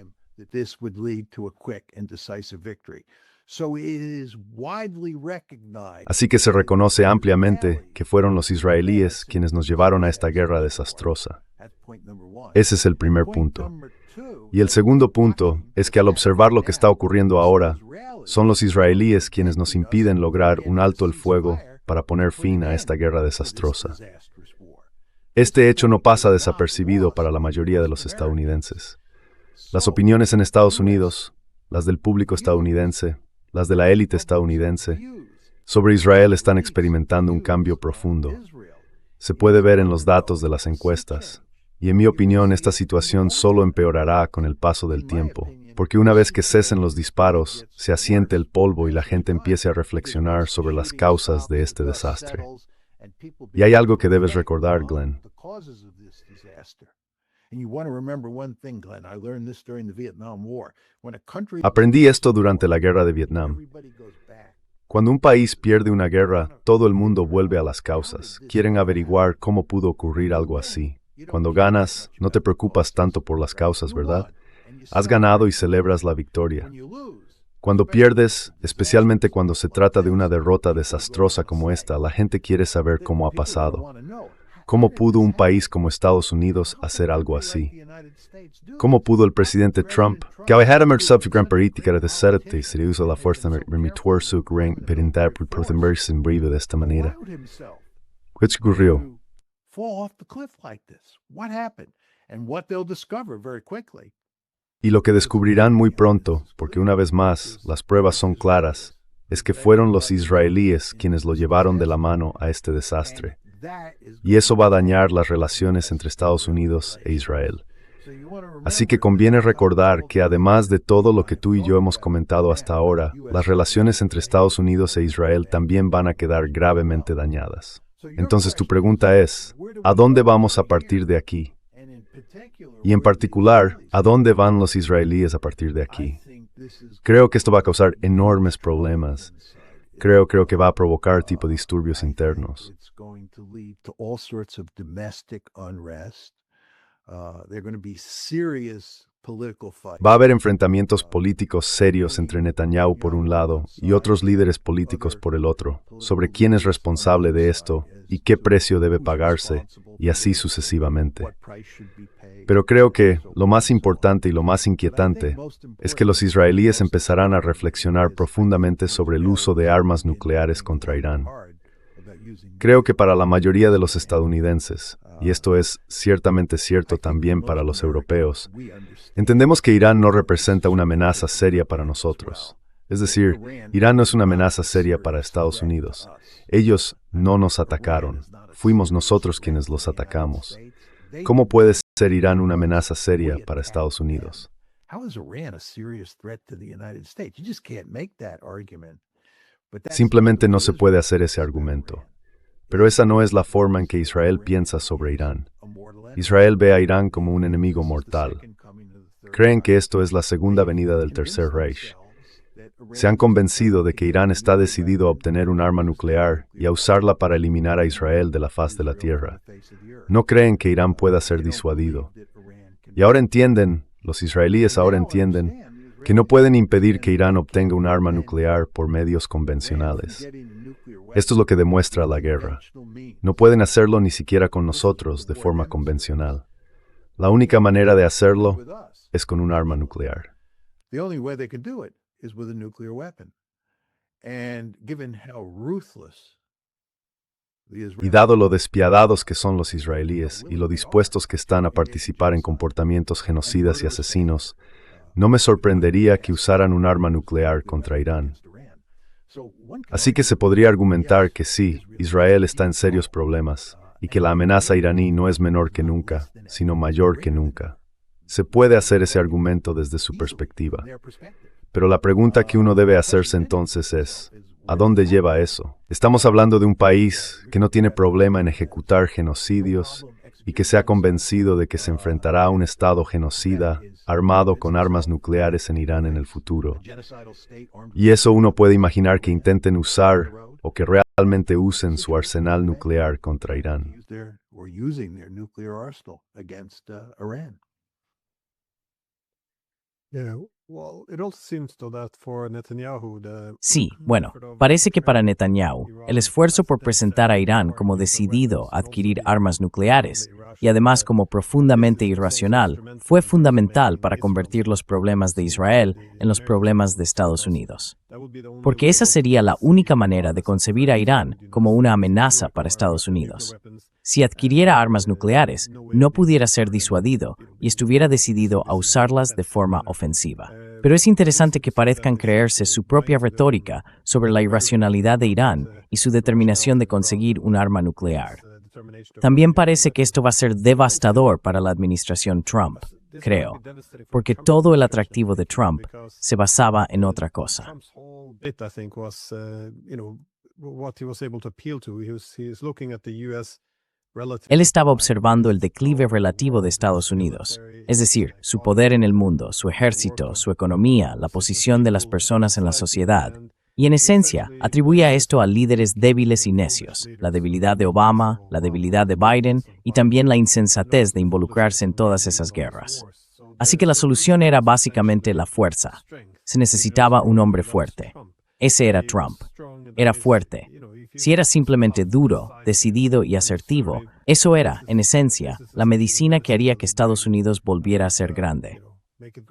So it is widely recognized. Así que se reconoce ampliamente que fueron los israelíes quienes nos llevaron a esta guerra desastrosa. That's point number one. Ese es el primer Point punto. number two, Y el segundo punto es que al observar lo que está ocurriendo ahora, son los israelíes quienes nos impiden lograr un alto el fuego para poner fin a esta guerra desastrosa. Este hecho no pasa desapercibido para la mayoría de los estadounidenses. Las opiniones en Estados Unidos, las del público estadounidense, las de la élite estadounidense, sobre Israel están experimentando un cambio profundo. Se puede ver en los datos de las encuestas. Y en mi opinión, esta situación solo empeorará con el paso del tiempo, porque una vez que cesen los disparos, se asiente el polvo y la gente empiece a reflexionar sobre las causas de este desastre. Y hay algo que debes recordar, Glenn. Aprendí esto durante la guerra de Vietnam. Cuando un país pierde una guerra, todo el mundo vuelve a las causas. Quieren averiguar cómo pudo ocurrir algo así. Cuando ganas, no te preocupas tanto por las causas, ¿verdad? Has ganado y celebras la victoria. Cuando pierdes, especialmente cuando se trata de una derrota desastrosa como esta, la gente quiere saber cómo ha pasado. ¿Cómo pudo un país como Estados Unidos hacer algo así? ¿Cómo pudo el presidente Trump, que ha ejercido gran política de deserte, se usa la fuerza remituar su gran perindar por protegerse en breve de esta manera? ¿Qué ocurrió? Fall off the cliff like this? What happened? And what they'll discover very quickly. Y lo que descubrirán muy pronto, porque una vez más, las pruebas son claras, es que fueron los israelíes quienes lo llevaron de la mano a este desastre. Y eso va a dañar las relaciones entre Estados Unidos e Israel. Así que conviene recordar que además de todo lo que tú y yo hemos comentado hasta ahora, las relaciones entre Estados Unidos e Israel también van a quedar gravemente dañadas. Entonces tu pregunta es, ¿a dónde vamos a partir de aquí? Y en particular, ¿a dónde van los israelíes a partir de aquí? Creo que esto va a causar enormes problemas. Creo que va a provocar tipo disturbios internos. Va a haber enfrentamientos políticos serios entre Netanyahu por un lado y otros líderes políticos por el otro, sobre quién es responsable de esto y qué precio debe pagarse, y así sucesivamente. Pero creo que lo más importante y lo más inquietante es que los israelíes empezarán a reflexionar profundamente sobre el uso de armas nucleares contra Irán. Creo que para la mayoría de los estadounidenses, y esto es ciertamente cierto también para los europeos, entendemos que Irán no representa una amenaza seria para nosotros. Es decir, Irán no es una amenaza seria para Estados Unidos. Ellos no nos atacaron. Fuimos nosotros quienes los atacamos. ¿Cómo puede ser Irán una amenaza seria para Estados Unidos? Simplemente no se puede hacer ese argumento. Pero esa no es la forma en que Israel piensa sobre Irán. Israel ve a Irán como un enemigo mortal. Creen que esto es la segunda venida del Tercer Reich. Se han convencido de que Irán está decidido a obtener un arma nuclear y a usarla para eliminar a Israel de la faz de la tierra. No creen que Irán pueda ser disuadido. Y ahora entienden, los israelíes ahora entienden, que no pueden impedir que Irán obtenga un arma nuclear por medios convencionales. Esto es lo que demuestra la guerra. No pueden hacerlo ni siquiera con nosotros de forma convencional. La única manera de hacerlo es con un arma nuclear. Y dado lo despiadados que son los israelíes y lo dispuestos que están a participar en comportamientos genocidas y asesinos, no me sorprendería que usaran un arma nuclear contra Irán. Así que se podría argumentar que sí, Israel está en serios problemas y que la amenaza iraní no es menor que nunca, sino mayor que nunca. Se puede hacer ese argumento desde su perspectiva. Pero la pregunta que uno debe hacerse entonces es, ¿a dónde lleva eso? Estamos hablando de un país que no tiene problema en ejecutar genocidios y que se ha convencido de que se enfrentará a un Estado genocida armado con armas nucleares en Irán en el futuro. Y eso uno puede imaginar que intenten usar o que realmente usen su arsenal nuclear contra Irán. Yeah, well, it also seems though that for Netanyahu, Sí, bueno, parece que para Netanyahu, el esfuerzo por presentar a Irán como decidido a adquirir armas nucleares, y además como profundamente irracional, fue fundamental para convertir los problemas de Israel en los problemas de Estados Unidos. Porque esa sería la única manera de concebir a Irán como una amenaza para Estados Unidos. Si adquiriera armas nucleares, no pudiera ser disuadido y estuviera decidido a usarlas de forma ofensiva. Pero es interesante que parezcan creerse su propia retórica sobre la irracionalidad de Irán y su determinación de conseguir un arma nuclear. También parece que esto va a ser devastador para la administración Trump, creo, porque todo el atractivo de Trump se basaba en otra cosa. Él estaba observando el declive relativo de Estados Unidos, es decir, su poder en el mundo, su ejército, su economía, la posición de las personas en la sociedad, y en esencia atribuía esto a líderes débiles y necios, la debilidad de Obama, la debilidad de Biden y también la insensatez de involucrarse en todas esas guerras. Así que la solución era básicamente la fuerza. Se necesitaba un hombre fuerte. Ese era Trump. Era fuerte. Si era simplemente duro, decidido y asertivo, eso era, en esencia, la medicina que haría que Estados Unidos volviera a ser grande.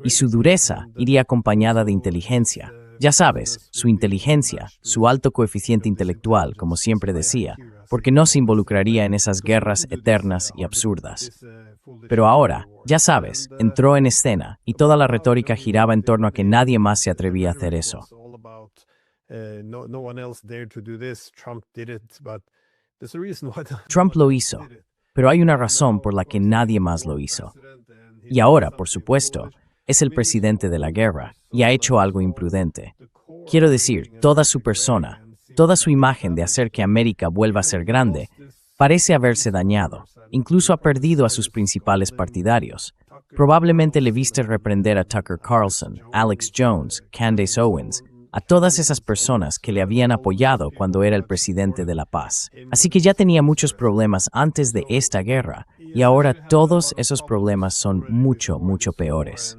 Y su dureza iría acompañada de inteligencia. Ya sabes, su inteligencia, su alto coeficiente intelectual, como siempre decía, porque no se involucraría en esas guerras eternas y absurdas. Pero ahora, ya sabes, entró en escena y toda la retórica giraba en torno a que nadie más se atrevía a hacer eso. Trump lo hizo, pero hay una razón por la que nadie más lo hizo. Y ahora, por supuesto, es el presidente de la guerra y ha hecho algo imprudente. Quiero decir, toda su persona, toda su imagen de hacer que América vuelva a ser grande, parece haberse dañado. Incluso ha perdido a sus principales partidarios. Probablemente le viste reprender a Tucker Carlson, Alex Jones, Candace Owens, a todas esas personas que le habían apoyado cuando era el presidente de la paz. Así que ya tenía muchos problemas antes de esta guerra, y ahora todos esos problemas son mucho, mucho peores.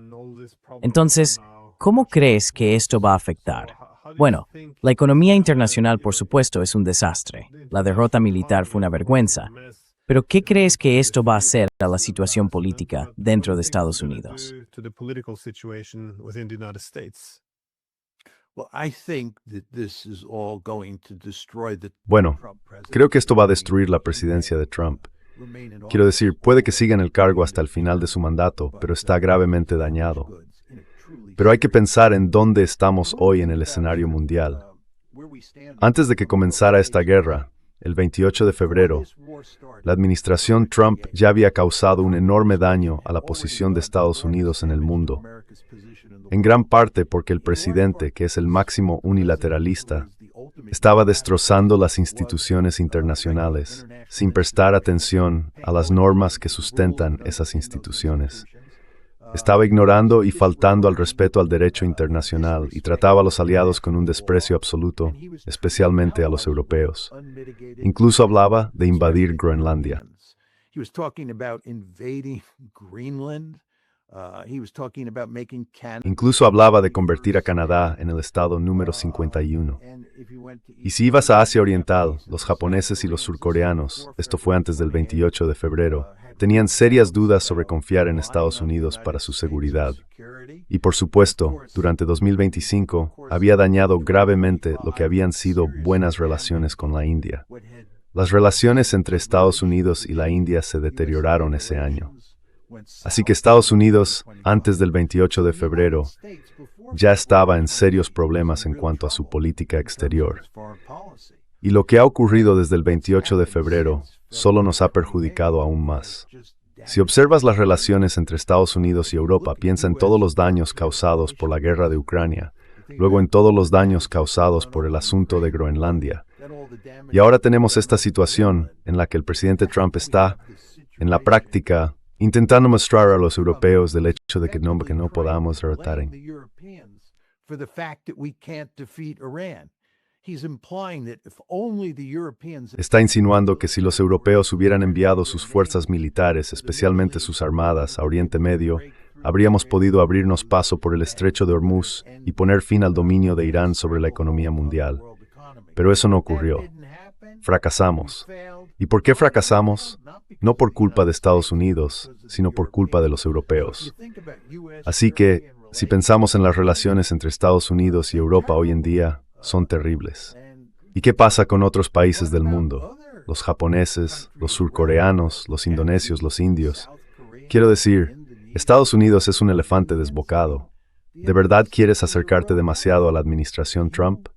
Entonces, ¿cómo crees que esto va a afectar? Bueno, la economía internacional, por supuesto, es un desastre. La derrota militar fue una vergüenza. Pero ¿qué crees que esto va a hacer a la situación política dentro de Estados Unidos? Bueno, creo que esto va a destruir la presidencia de Trump. Quiero decir, puede que siga en el cargo hasta el final de su mandato, pero está gravemente dañado. Pero hay que pensar en dónde estamos hoy en el escenario mundial. Antes de que comenzara esta guerra, el 28 de febrero, la administración Trump ya había causado un enorme daño a la posición de Estados Unidos en el mundo, en gran parte porque el presidente, que es el máximo unilateralista, estaba destrozando las instituciones internacionales sin prestar atención a las normas que sustentan esas instituciones. Estaba ignorando y faltando al respeto al derecho internacional y trataba a los aliados con un desprecio absoluto, especialmente a los europeos. Incluso hablaba de invadir Groenlandia. Incluso hablaba de convertir a Canadá en el estado número 51. Y si ibas a Asia Oriental, los japoneses y los surcoreanos, esto fue antes del 28 de febrero, tenían serias dudas sobre confiar en Estados Unidos para su seguridad. Y por supuesto, durante 2025, había dañado gravemente lo que habían sido buenas relaciones con la India. Las relaciones entre Estados Unidos y la India se deterioraron ese año. Así que Estados Unidos, antes del 28 de febrero, ya estaba en serios problemas en cuanto a su política exterior. Y lo que ha ocurrido desde el 28 de febrero solo nos ha perjudicado aún más. Si observas las relaciones entre Estados Unidos y Europa, piensa en todos los daños causados por la guerra de Ucrania, luego en todos los daños causados por el asunto de Groenlandia. Y ahora tenemos esta situación en la que el presidente Trump está, en la práctica, intentando mostrar a los europeos del hecho de que no podamos derrotar. Está insinuando que si los europeos hubieran enviado sus fuerzas militares, especialmente sus armadas, a Oriente Medio, habríamos podido abrirnos paso por el estrecho de Hormuz y poner fin al dominio de Irán sobre la economía mundial. Pero eso no ocurrió. Fracasamos. ¿Y por qué fracasamos? No por culpa de Estados Unidos, sino por culpa de los europeos. Así que, si pensamos en las relaciones entre Estados Unidos y Europa hoy en día, son terribles. ¿Y qué pasa con otros países del mundo? Los japoneses, los surcoreanos, los indonesios, los indios. Quiero decir, Estados Unidos es un elefante desbocado. ¿De verdad quieres acercarte demasiado a la administración Trump?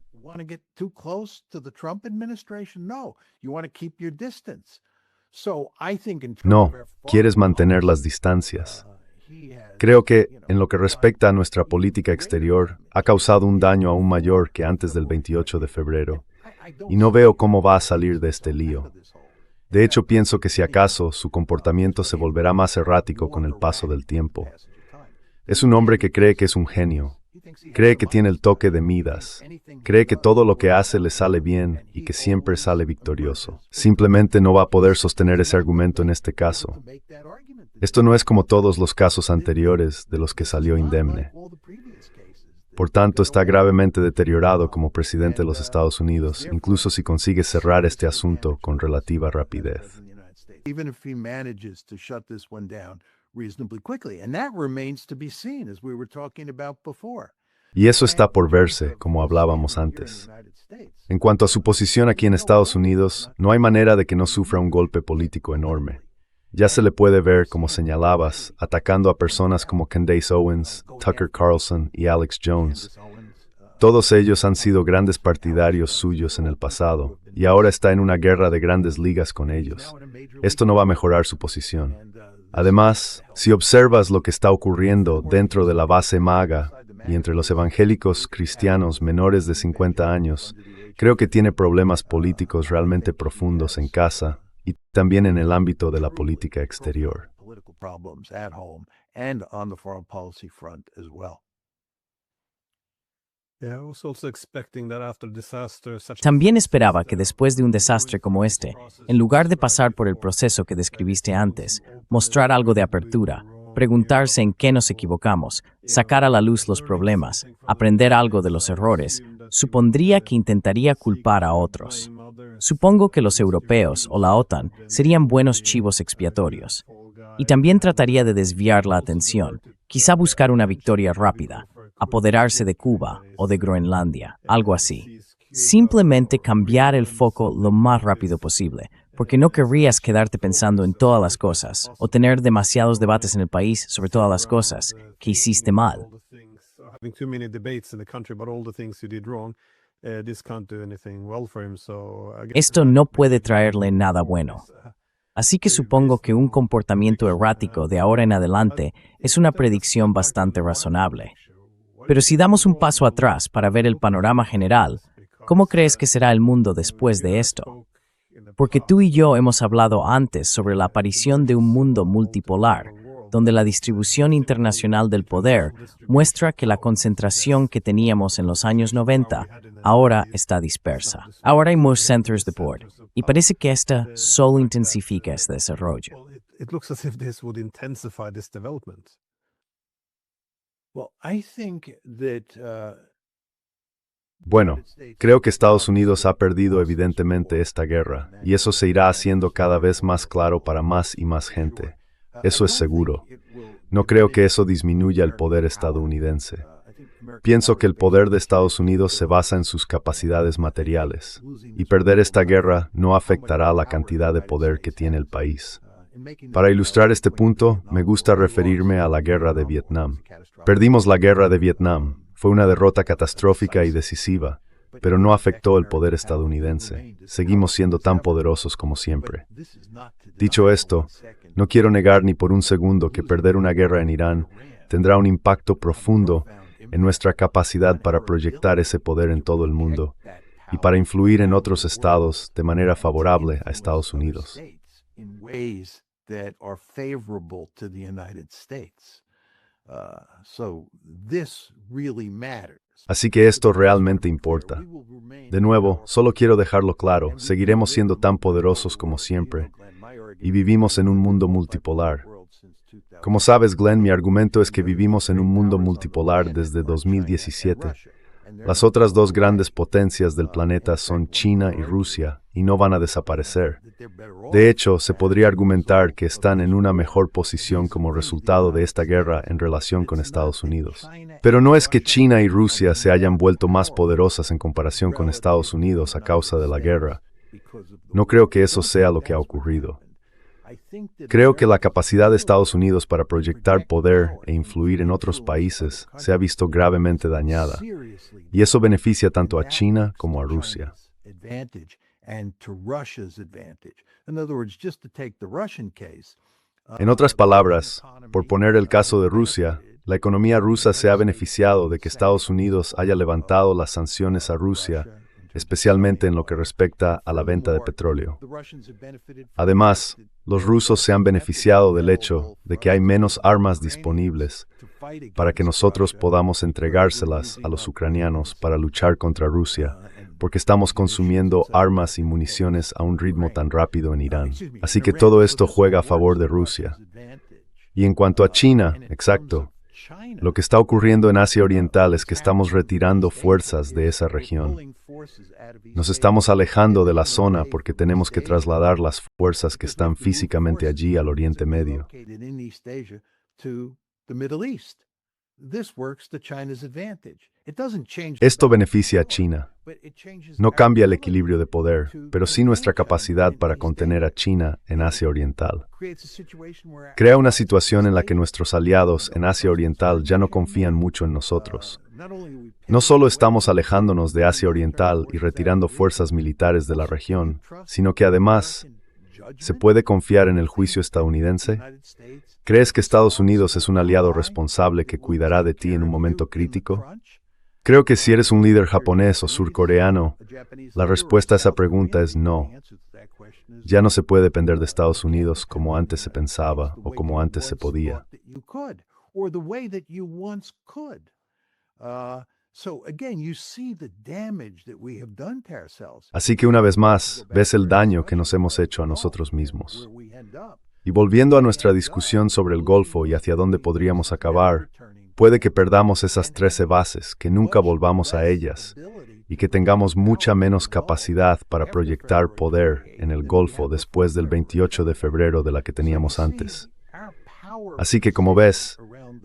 No, quieres mantener las distancias. Creo que, en lo que respecta a nuestra política exterior, ha causado un daño aún mayor que antes del 28 de febrero, y no veo cómo va a salir de este lío. De hecho, pienso que si acaso, su comportamiento se volverá más errático con el paso del tiempo. Es un hombre que cree que es un genio. Cree que tiene el toque de Midas. Cree que todo lo que hace le sale bien y que siempre sale victorioso. Simplemente no va a poder sostener ese argumento en este caso. Esto no es como todos los casos anteriores de los que salió indemne. Por tanto, está gravemente deteriorado como presidente de los Estados Unidos, incluso si consigue cerrar este asunto con relativa rapidez. Y eso está por verse, como hablábamos antes. En cuanto a su posición aquí en Estados Unidos, no hay manera de que no sufra un golpe político enorme. Ya se le puede ver, como señalabas, atacando a personas como Candace Owens, Tucker Carlson y Alex Jones. Todos ellos han sido grandes partidarios suyos en el pasado, y ahora está en una guerra de grandes ligas con ellos. Esto no va a mejorar su posición. Además, si observas lo que está ocurriendo dentro de la base MAGA y entre los evangélicos cristianos menores de 50 años, creo que tiene problemas políticos realmente profundos en casa y también en el ámbito de la política exterior. También esperaba que después de un desastre como este, en lugar de pasar por el proceso que describiste antes, mostrar algo de apertura, preguntarse en qué nos equivocamos, sacar a la luz los problemas, aprender algo de los errores, supondría que intentaría culpar a otros. Supongo que los europeos o la OTAN serían buenos chivos expiatorios. Y también trataría de desviar la atención, quizá buscar una victoria rápida, apoderarse de Cuba o de Groenlandia, algo así. Simplemente cambiar el foco lo más rápido posible, porque no querrías quedarte pensando en todas las cosas, o tener demasiados debates en el país sobre todas las cosas que hiciste mal. Esto no puede traerle nada bueno. Así que supongo que un comportamiento errático de ahora en adelante es una predicción bastante razonable. Pero si damos un paso atrás para ver el panorama general, ¿cómo crees que será el mundo después de esto? Porque tú y yo hemos hablado antes sobre la aparición de un mundo multipolar, donde la distribución internacional del poder muestra que la concentración que teníamos en los años 90 ahora está dispersa. Ahora hay más centros de poder, y parece que esta solo intensifica este desarrollo. Bueno, creo que Estados Unidos ha perdido evidentemente esta guerra, y eso se irá haciendo cada vez más claro para más y más gente. Eso es seguro. No creo que eso disminuya el poder estadounidense. Pienso que el poder de Estados Unidos se basa en sus capacidades materiales, y perder esta guerra no afectará la cantidad de poder que tiene el país. Para ilustrar este punto, me gusta referirme a la guerra de Vietnam. Perdimos la guerra de Vietnam. Fue una derrota catastrófica y decisiva, pero no afectó el poder estadounidense. Seguimos siendo tan poderosos como siempre. Dicho esto, no quiero negar ni por un segundo que perder una guerra en Irán tendrá un impacto profundo en nuestra capacidad para proyectar ese poder en todo el mundo y para influir en otros estados de manera favorable a Estados Unidos. Así que esto realmente importa. De nuevo, solo quiero dejarlo claro, seguiremos siendo tan poderosos como siempre, y vivimos en un mundo multipolar, Como sabes, Glenn, mi argumento es que vivimos en un mundo multipolar desde 2017. Las otras dos grandes potencias del planeta son China y Rusia, y no van a desaparecer. De hecho, se podría argumentar que están en una mejor posición como resultado de esta guerra en relación con Estados Unidos. Pero no es que China y Rusia se hayan vuelto más poderosas en comparación con Estados Unidos a causa de la guerra. No creo que eso sea lo que ha ocurrido. Creo que la capacidad de Estados Unidos para proyectar poder e influir en otros países se ha visto gravemente dañada, y eso beneficia tanto a China como a Rusia. En otras palabras, por poner el caso de Rusia, la economía rusa se ha beneficiado de que Estados Unidos haya levantado las sanciones a Rusia, especialmente en lo que respecta a la venta de petróleo. Además, los rusos se han beneficiado del hecho de que hay menos armas disponibles para que nosotros podamos entregárselas a los ucranianos para luchar contra Rusia, porque estamos consumiendo armas y municiones a un ritmo tan rápido en Irán. Así que todo esto juega a favor de Rusia. Y en cuanto a China, exacto, lo que está ocurriendo en Asia Oriental es que estamos retirando fuerzas de esa región. Nos estamos alejando de la zona porque tenemos que trasladar las fuerzas que están físicamente allí al Oriente Medio. Esto beneficia a China. No cambia el equilibrio de poder, pero sí nuestra capacidad para contener a China en Asia Oriental. Crea una situación en la que nuestros aliados en Asia Oriental ya no confían mucho en nosotros. No solo estamos alejándonos de Asia Oriental y retirando fuerzas militares de la región, sino que además, ¿se puede confiar en el juicio estadounidense? ¿Crees que Estados Unidos es un aliado responsable que cuidará de ti en un momento crítico? Creo que si eres un líder japonés o surcoreano, la respuesta a esa pregunta es no. Ya no se puede depender de Estados Unidos como antes se pensaba o como antes se podía. Así que una vez más, ves el daño que nos hemos hecho a nosotros mismos. Y volviendo a nuestra discusión sobre el Golfo y hacia dónde podríamos acabar, puede que perdamos esas 13 bases, que nunca volvamos a ellas, y que tengamos mucha menos capacidad para proyectar poder en el Golfo después del 28 de febrero de la que teníamos antes. Así que, como ves,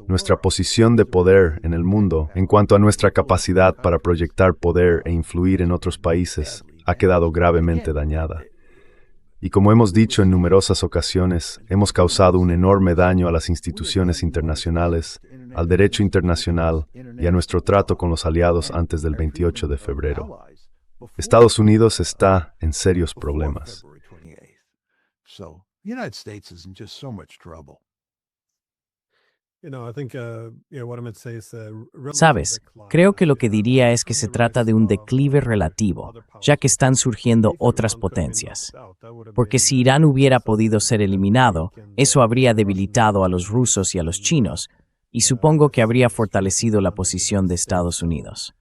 nuestra posición de poder en el mundo, en cuanto a nuestra capacidad para proyectar poder e influir en otros países, ha quedado gravemente dañada. Y como hemos dicho en numerosas ocasiones, hemos causado un enorme daño a las instituciones internacionales, al derecho internacional y a nuestro trato con los aliados antes del 28 de febrero. Estados Unidos está en serios problemas. Sabes, creo que lo que diría es que se trata de un declive relativo, ya que están surgiendo otras potencias. Porque si Irán hubiera podido ser eliminado, eso habría debilitado a los rusos y a los chinos, y supongo que habría fortalecido la posición de Estados Unidos.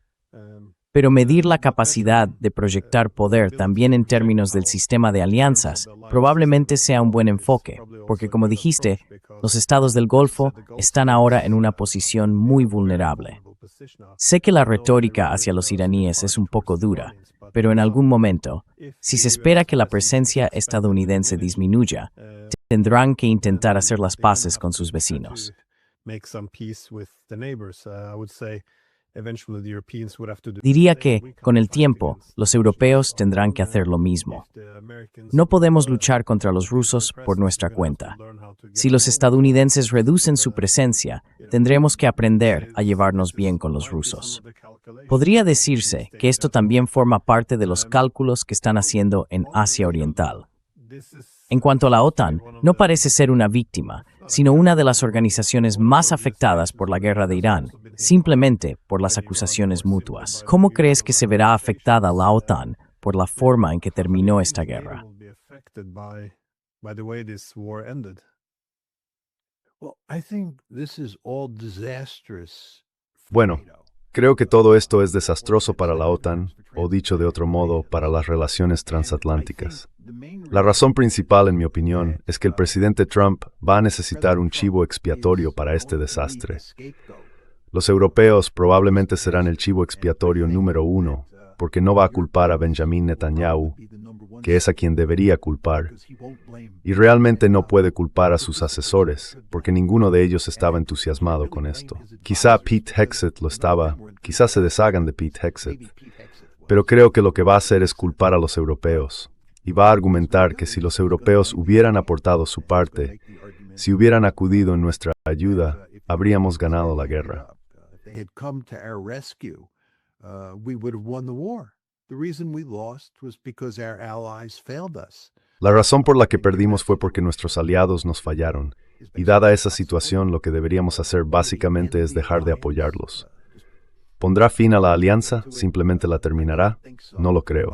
Pero medir la capacidad de proyectar poder también en términos del sistema de alianzas probablemente sea un buen enfoque, porque como dijiste, los estados del Golfo están ahora en una posición muy vulnerable. Sé que la retórica hacia los iraníes es un poco dura, pero en algún momento, si se espera que la presencia estadounidense disminuya, tendrán que intentar hacer las paces con sus vecinos. Diría que, con el tiempo, los europeos tendrán que hacer lo mismo. No podemos luchar contra los rusos por nuestra cuenta. Si los estadounidenses reducen su presencia, tendremos que aprender a llevarnos bien con los rusos. Podría decirse que esto también forma parte de los cálculos que están haciendo en Asia Oriental. En cuanto a la OTAN, no parece ser una víctima, sino una de las organizaciones más afectadas por la guerra de Irán, simplemente por las acusaciones mutuas. ¿Cómo crees que se verá afectada la OTAN por la forma en que terminó esta guerra? Bueno, Creo que todo esto es desastroso para la OTAN, o dicho de otro modo, para las relaciones transatlánticas. La razón principal, en mi opinión, es que el presidente Trump va a necesitar un chivo expiatorio para este desastre. Los europeos probablemente serán el chivo expiatorio número 1, porque no va a culpar a Benjamin Netanyahu, que es a quien debería culpar, y realmente no puede culpar a sus asesores, porque ninguno de ellos estaba entusiasmado con esto. Quizá Pete Hegseth lo estaba, quizá se deshagan de Pete Hegseth, pero creo que lo que va a hacer es culpar a los europeos, y va a argumentar que si los europeos hubieran aportado su parte, si hubieran acudido en nuestra ayuda, habríamos ganado la guerra. La razón por la que perdimos fue porque nuestros aliados nos fallaron, y dada esa situación, lo que deberíamos hacer básicamente es dejar de apoyarlos. ¿Pondrá fin a la alianza? ¿Simplemente la terminará? No lo creo.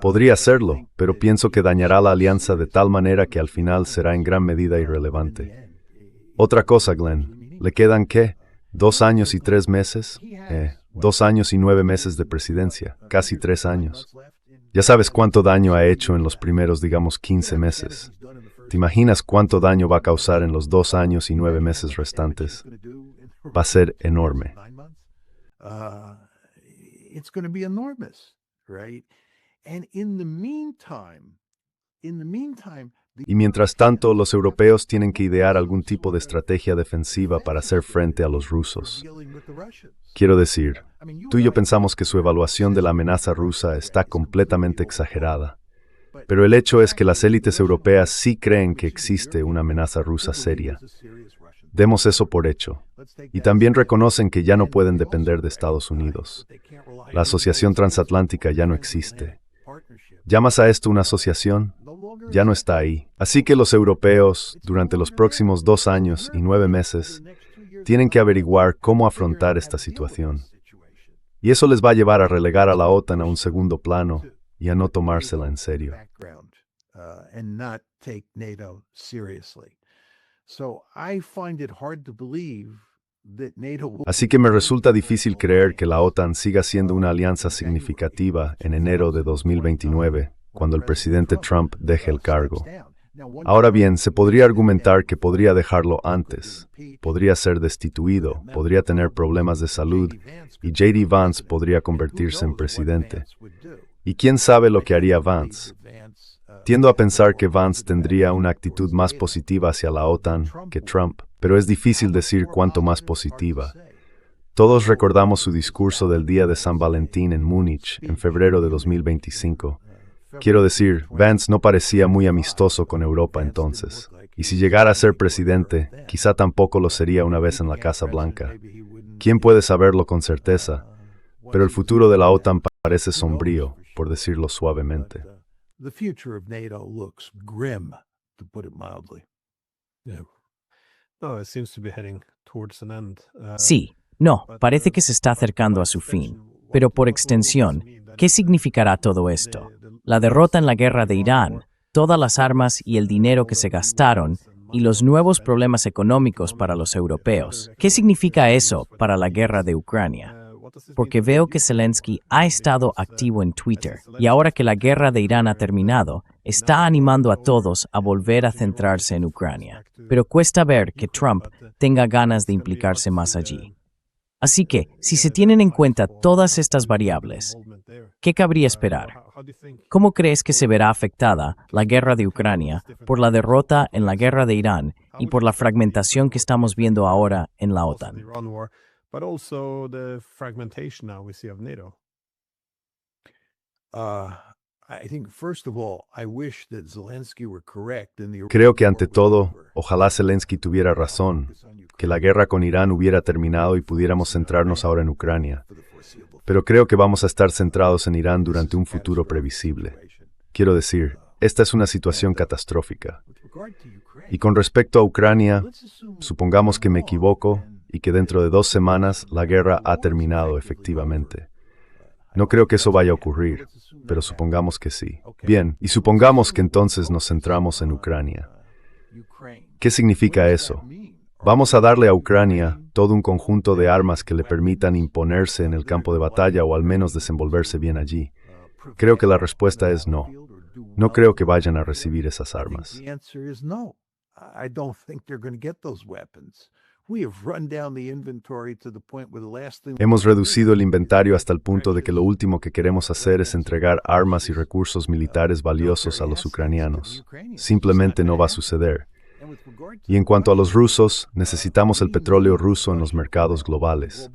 Podría hacerlo, pero pienso que dañará la alianza de tal manera que al final será en gran medida irrelevante. Otra cosa, Glenn, ¿le quedan qué? 2 años y 3 meses? 2 años y 9 meses de presidencia, casi 3 años. Ya sabes cuánto daño ha hecho en los primeros, digamos, 15 meses. ¿Te imaginas cuánto daño va a causar en los 2 años y 9 meses restantes? Va a ser enorme. Y mientras tanto, los europeos tienen que idear algún tipo de estrategia defensiva para hacer frente a los rusos. Quiero decir, tú y yo pensamos que su evaluación de la amenaza rusa está completamente exagerada. Pero el hecho es que las élites europeas sí creen que existe una amenaza rusa seria. Demos eso por hecho. Y también reconocen que ya no pueden depender de Estados Unidos. La asociación transatlántica ya no existe. ¿Llamas a esto una asociación? Ya no está ahí. Así que los europeos, durante los próximos 2 años y 9 meses, tienen que averiguar cómo afrontar esta situación. Y eso les va a llevar a relegar a la OTAN a un segundo plano y a no tomársela en serio. Así que me resulta difícil creer que la OTAN siga siendo una alianza significativa en enero de 2029, cuando el presidente Trump deje el cargo. Ahora bien, se podría argumentar que podría dejarlo antes, podría ser destituido, podría tener problemas de salud, y J.D. Vance podría convertirse en presidente. ¿Y quién sabe lo que haría Vance? Tiendo a pensar que Vance tendría una actitud más positiva hacia la OTAN que Trump, pero es difícil decir cuánto más positiva. Todos recordamos su discurso del día de San Valentín en Múnich, en febrero de 2025. Quiero decir, Vance no parecía muy amistoso con Europa entonces. Y si llegara a ser presidente, quizá tampoco lo sería una vez en la Casa Blanca. ¿Quién puede saberlo con certeza? Pero el futuro de la OTAN parece sombrío, por decirlo suavemente. Sí, no, parece que se está acercando a su fin. Pero por extensión, ¿qué significará todo esto? La derrota en la guerra de Irán, todas las armas y el dinero que se gastaron, y los nuevos problemas económicos para los europeos. ¿Qué significa eso para la guerra de Ucrania? Porque veo que Zelensky ha estado activo en Twitter, y ahora que la guerra de Irán ha terminado, está animando a todos a volver a centrarse en Ucrania. Pero cuesta ver que Trump tenga ganas de implicarse más allí. Así que, si se tienen en cuenta todas estas variables, ¿qué cabría esperar? ¿Cómo crees que se verá afectada la guerra de Ucrania por la derrota en la guerra de Irán y por la fragmentación que estamos viendo ahora en la OTAN? Creo que ante todo, ojalá Zelensky tuviera razón, que la guerra con Irán hubiera terminado y pudiéramos centrarnos ahora en Ucrania. Pero creo que vamos a estar centrados en Irán durante un futuro previsible. Quiero decir, esta es una situación catastrófica. Y con respecto a Ucrania, supongamos que me equivoco y que dentro de 2 semanas la guerra ha terminado efectivamente. No creo que eso vaya a ocurrir, pero supongamos que sí. Bien, y supongamos que entonces nos centramos en Ucrania. ¿Qué significa eso? Vamos a darle a Ucrania todo un conjunto de armas que le permitan imponerse en el campo de batalla o al menos desenvolverse bien allí. Creo que la respuesta es no. No creo que vayan a recibir esas armas. The answer is no. I don't think they're going to get those weapons. We have run down the inventory to the point where the last thing Hemos reducido el inventario hasta el punto de que lo último que queremos hacer es entregar armas y recursos militares valiosos a los ucranianos. Simplemente no va a suceder. Y en cuanto a los rusos, necesitamos el petróleo ruso en los mercados globales.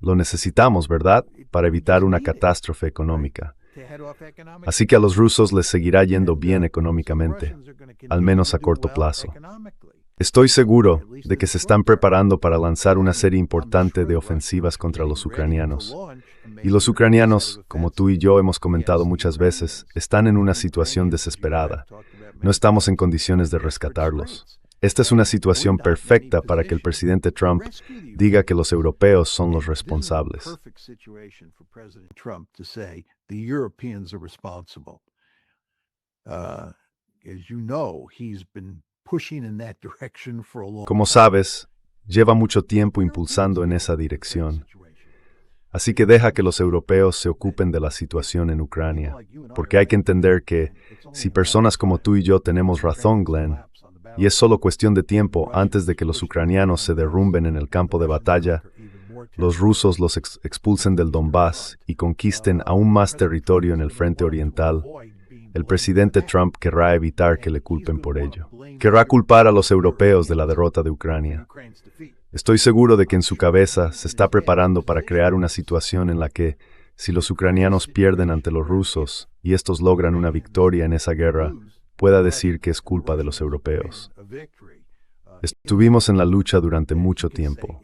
Lo necesitamos, ¿verdad?, para evitar una catástrofe económica. Así que a los rusos les seguirá yendo bien económicamente, al menos a corto plazo. Estoy seguro de que se están preparando para lanzar una serie importante de ofensivas contra los ucranianos. Y los ucranianos, como tú y yo hemos comentado muchas veces, están en una situación desesperada. No estamos en condiciones de rescatarlos. Esta es una situación perfecta para que el presidente Trump diga que los europeos son los responsables. Como sabes, lleva mucho tiempo impulsando en esa dirección. Así que deja que los europeos se ocupen de la situación en Ucrania, porque hay que entender que, si personas como tú y yo tenemos razón, Glenn, y es solo cuestión de tiempo antes de que los ucranianos se derrumben en el campo de batalla, los rusos los expulsen del Donbass y conquisten aún más territorio en el frente oriental, el presidente Trump querrá evitar que le culpen por ello. Querrá culpar a los europeos de la derrota de Ucrania. Estoy seguro de que en su cabeza se está preparando para crear una situación en la que, si los ucranianos pierden ante los rusos y estos logran una victoria en esa guerra, pueda decir que es culpa de los europeos. Estuvimos en la lucha durante mucho tiempo.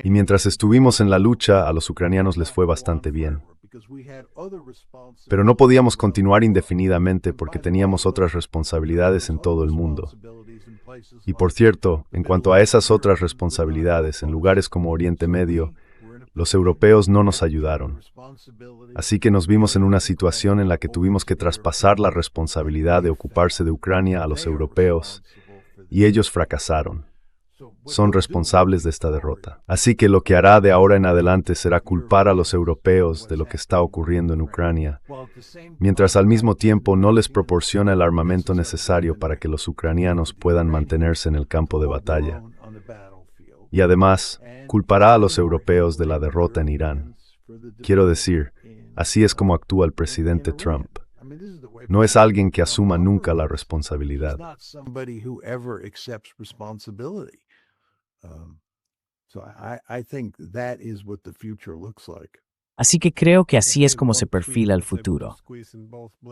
Y mientras estuvimos en la lucha, a los ucranianos les fue bastante bien. Pero no podíamos continuar indefinidamente porque teníamos otras responsabilidades en todo el mundo. Y por cierto, en cuanto a esas otras responsabilidades, en lugares como Oriente Medio, los europeos no nos ayudaron. Así que nos vimos en una situación en la que tuvimos que traspasar la responsabilidad de ocuparse de Ucrania a los europeos, y ellos fracasaron. Son responsables de esta derrota. Así que lo que hará de ahora en adelante será culpar a los europeos de lo que está ocurriendo en Ucrania, mientras al mismo tiempo no les proporciona el armamento necesario para que los ucranianos puedan mantenerse en el campo de batalla. Y además, culpará a los europeos de la derrota en Irán. Quiero decir, así es como actúa el presidente Trump. No es alguien que asuma nunca la responsabilidad. Así que creo que así es como se perfila el futuro.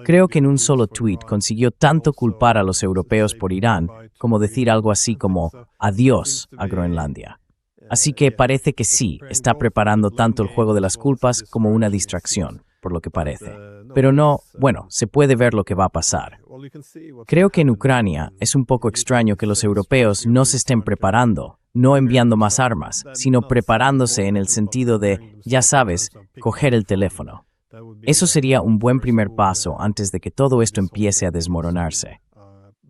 Creo que en un solo tuit consiguió tanto culpar a los europeos por Irán como decir algo así como adiós a Groenlandia. Así que parece que sí, está preparando tanto el juego de las culpas como una distracción, por lo que parece. Pero no, bueno, se puede ver lo que va a pasar. Creo que en Ucrania es un poco extraño que los europeos no se estén preparando, no enviando más armas, sino preparándose en el sentido de, ya sabes, coger el teléfono. Eso sería un buen primer paso antes de que todo esto empiece a desmoronarse.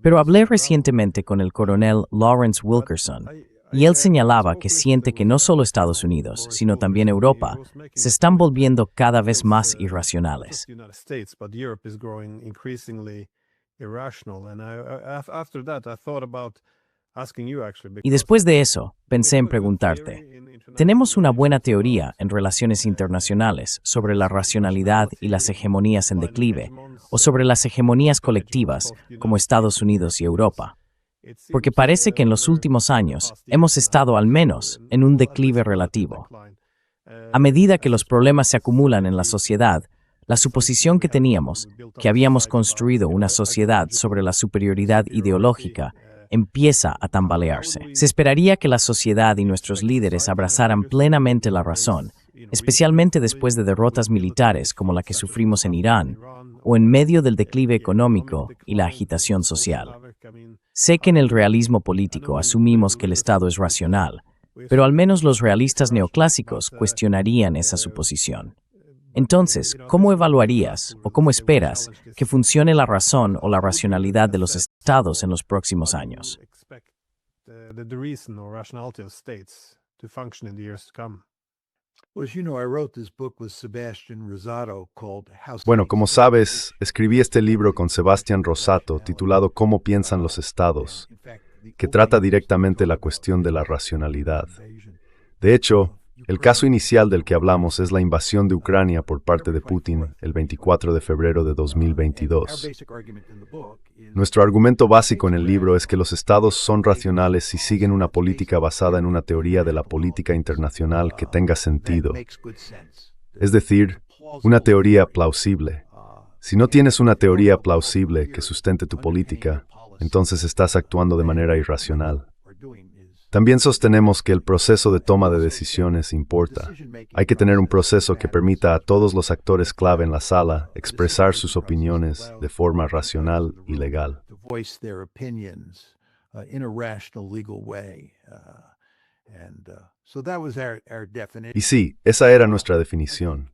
Pero hablé recientemente con el coronel Lawrence Wilkerson, y él señalaba que siente que no solo Estados Unidos, sino también Europa, se están volviendo cada vez más irracionales. Y después de eso, pensé en preguntarte, tenemos una buena teoría en relaciones internacionales sobre la racionalidad y las hegemonías en declive, o sobre las hegemonías colectivas como Estados Unidos y Europa. Porque parece que en los últimos años hemos estado al menos en un declive relativo. A medida que los problemas se acumulan en la sociedad, la suposición que teníamos, que habíamos construido una sociedad sobre la superioridad ideológica, empieza a tambalearse. Se esperaría que la sociedad y nuestros líderes abrazaran plenamente la razón, especialmente después de derrotas militares como la que sufrimos en Irán, o en medio del declive económico y la agitación social. Sé que en el realismo político asumimos que el Estado es racional, pero al menos los realistas neoclásicos cuestionarían esa suposición. Entonces, ¿cómo evaluarías o cómo esperas que funcione la razón o la racionalidad de los estados en los próximos años? The reason or rationality of states to function in the years to come. Well, as you know, I wrote this book with Sebastian Rosato called How Bueno, States como sabes, escribí este libro con Sebastián Rosato titulado ¿Cómo piensan los estados?, que trata directamente la cuestión de la racionalidad. De hecho, el caso inicial del que hablamos es la invasión de Ucrania por parte de Putin el 24 de febrero de 2022. Nuestro argumento básico en el libro es que los estados son racionales si siguen una política basada en una teoría de la política internacional que tenga sentido. Es decir, una teoría plausible. Si no tienes una teoría plausible que sustente tu política, entonces estás actuando de manera irracional. También sostenemos que el proceso de toma de decisiones importa. Hay que tener un proceso que permita a todos los actores clave en la sala expresar sus opiniones de forma racional y legal. Y sí, esa era nuestra definición.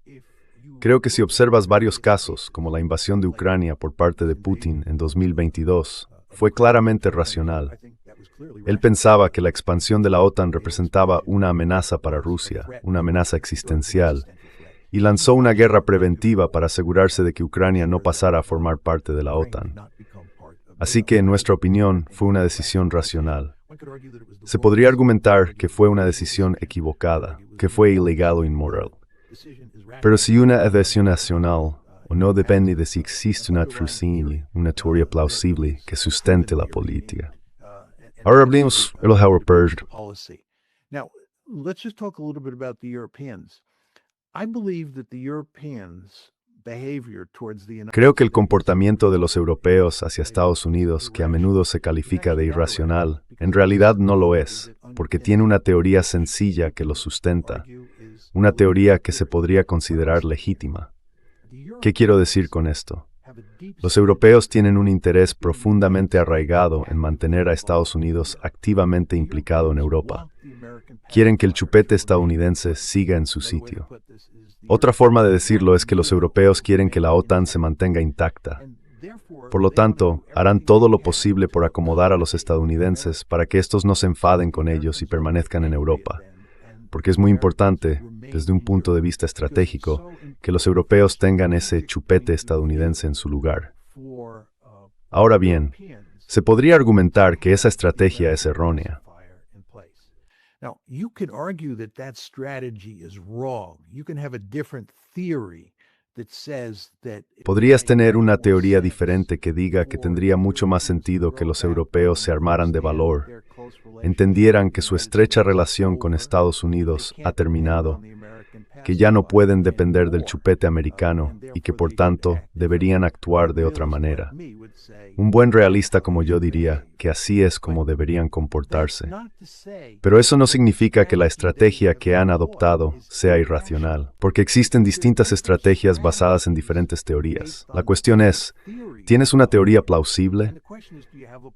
Creo que si observas varios casos, como la invasión de Ucrania por parte de Putin en 2022, fue claramente racional. Él pensaba que la expansión de la OTAN representaba una amenaza para Rusia, una amenaza existencial, y lanzó una guerra preventiva para asegurarse de que Ucrania no pasara a formar parte de la OTAN. Así que, en nuestra opinión, fue una decisión racional. Se podría argumentar que fue una decisión equivocada, que fue ilegal o inmoral. Pero si una adhesión nacional o no depende de si existe una teoría plausible que sustente la política. Ahora hablemos de los europeos. Now, let's just talk a little bit about the Europeans. I believe that the Europeans' behavior towards the United Creo que el comportamiento de los europeos hacia Estados Unidos, que a menudo se califica de irracional, en realidad no lo es, porque tiene una teoría sencilla que lo sustenta, una teoría que se podría considerar legítima. ¿Qué quiero decir con esto? Los europeos tienen un interés profundamente arraigado en mantener a Estados Unidos activamente implicado en Europa. Quieren que el chupete estadounidense siga en su sitio. Otra forma de decirlo es que los europeos quieren que la OTAN se mantenga intacta. Por lo tanto, harán todo lo posible por acomodar a los estadounidenses para que estos no se enfaden con ellos y permanezcan en Europa. Porque es muy importante, desde un punto de vista estratégico, que los europeos tengan ese chupete estadounidense en su lugar. Ahora bien, se podría argumentar que esa estrategia es errónea. Now, you can argue that that strategy is wrong. You can have a different theory that says that Podrías tener una teoría diferente que diga que tendría mucho más sentido que los europeos se armaran de valor, entendieran que su estrecha relación con Estados Unidos ha terminado, que ya no pueden depender del chupete americano y que por tanto deberían actuar de otra manera. Un buen realista como yo diría que así es como deberían comportarse. Pero eso no significa que la estrategia que han adoptado sea irracional, porque existen distintas estrategias basadas en diferentes teorías. La cuestión es, ¿tienes una teoría plausible?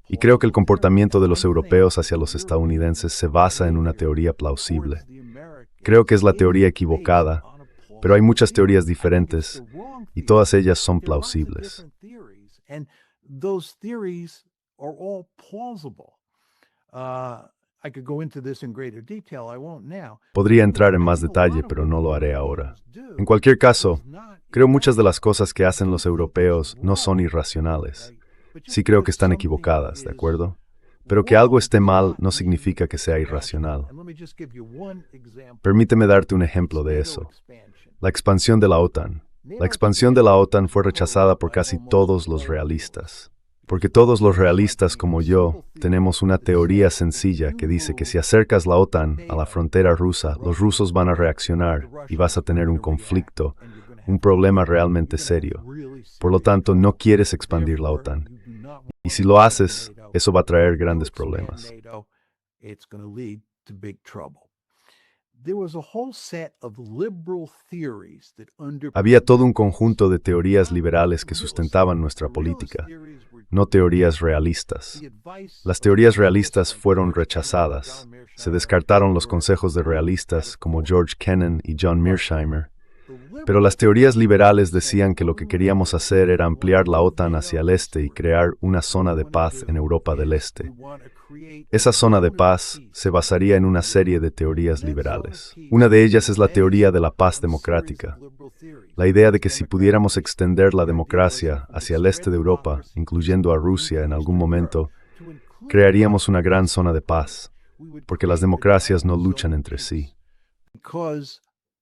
Y creo que el comportamiento de los europeos hacia los estadounidenses se basa en una teoría plausible. Creo que es la teoría equivocada, pero hay muchas teorías diferentes y todas ellas son plausibles. Those theories are all plausible. I could go into this in greater detail. I won't now. Podría entrar en más detalle, pero no lo haré ahora. En cualquier caso, creo muchas de las cosas que hacen los europeos no son irracionales. Sí creo que están equivocadas, ¿de acuerdo? Pero que algo esté mal no significa que sea irracional. Permíteme darte un ejemplo de eso. La expansión de la OTAN. La expansión de la OTAN fue rechazada por casi todos los realistas. Porque todos los realistas como yo tenemos una teoría sencilla que dice que si acercas la OTAN a la frontera rusa, los rusos van a reaccionar y vas a tener un conflicto, un problema realmente serio. Por lo tanto, no quieres expandir la OTAN. Y si lo haces, eso va a traer grandes problemas. Había todo un conjunto de teorías liberales que sustentaban nuestra política, no teorías realistas. Las teorías realistas fueron rechazadas. Se descartaron los consejos de realistas como George Kennan y John Mearsheimer. Pero las teorías liberales decían que lo que queríamos hacer era ampliar la OTAN hacia el este y crear una zona de paz en Europa del Este. Esa zona de paz se basaría en una serie de teorías liberales. Una de ellas es la teoría de la paz democrática. La idea de que si pudiéramos extender la democracia hacia el este de Europa, incluyendo a Rusia en algún momento, crearíamos una gran zona de paz, porque las democracias no luchan entre sí. Because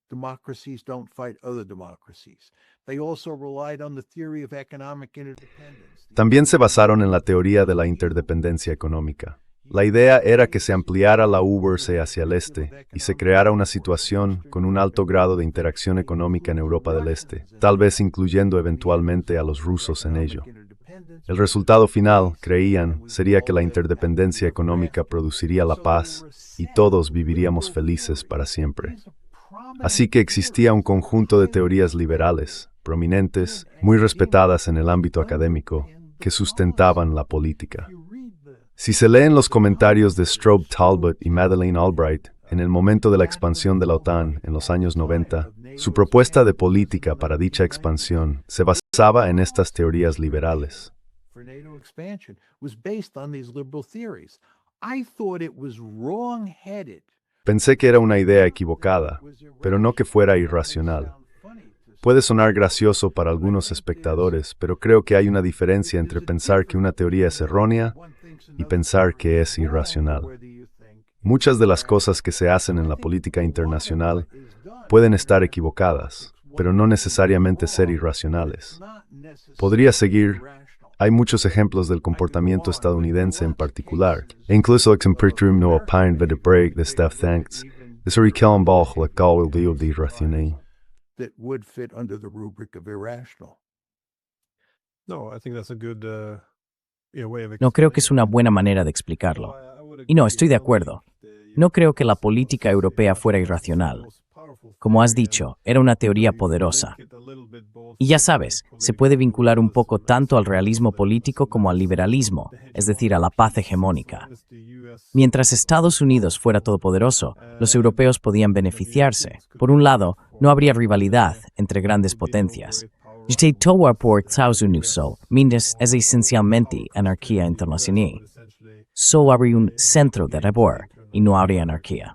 democracies don't fight other democracies. They also relied on the theory of economic interdependence. También se basaron en la teoría de la interdependencia económica. La idea era que se ampliara la URSS hacia el este y se creara una situación con un alto grado de interacción económica en Europa del Este, tal vez incluyendo eventualmente a los rusos en ello. El resultado final, creían, sería que la interdependencia económica produciría la paz y todos viviríamos felices para siempre. Así que existía un conjunto de teorías liberales, prominentes, muy respetadas en el ámbito académico, que sustentaban la política. Si se leen los comentarios de Strobe Talbot y Madeleine Albright en el momento de la expansión de la OTAN en los años 90, su propuesta de política para dicha expansión se basaba en estas teorías liberales. For NATO expansion was based on these liberal theories. I thought it was wrong-headed. Pensé que era una idea equivocada, pero no que fuera irracional. Puede sonar gracioso para algunos espectadores, pero creo que hay una diferencia entre pensar que una teoría es errónea y pensar que es irracional. Muchas de las cosas que se hacen en la política internacional pueden estar equivocadas, pero no necesariamente ser irracionales. Podría seguir. Hay muchos ejemplos del comportamiento estadounidense en particular, e incluso exemplificaron no opine de break de Steph Thanks, de ser Kellen Ball la gal de irracional. That would fit under the rubric of irrational. No, I think that's a good way of No creo que es una buena manera de explicarlo. Y no, estoy de acuerdo. No creo que la política europea fuera irracional. Como has dicho, era una teoría poderosa. Y ya sabes, se puede vincular un poco tanto al realismo político como al liberalismo, es decir, a la paz hegemónica. Mientras Estados Unidos fuera todopoderoso, los europeos podían beneficiarse. Por un lado, no habría rivalidad entre grandes potencias. Este todo por Estados Unidos, mientras es esencialmente anarquía internacional. Solo habría un centro de poder y no habría anarquía.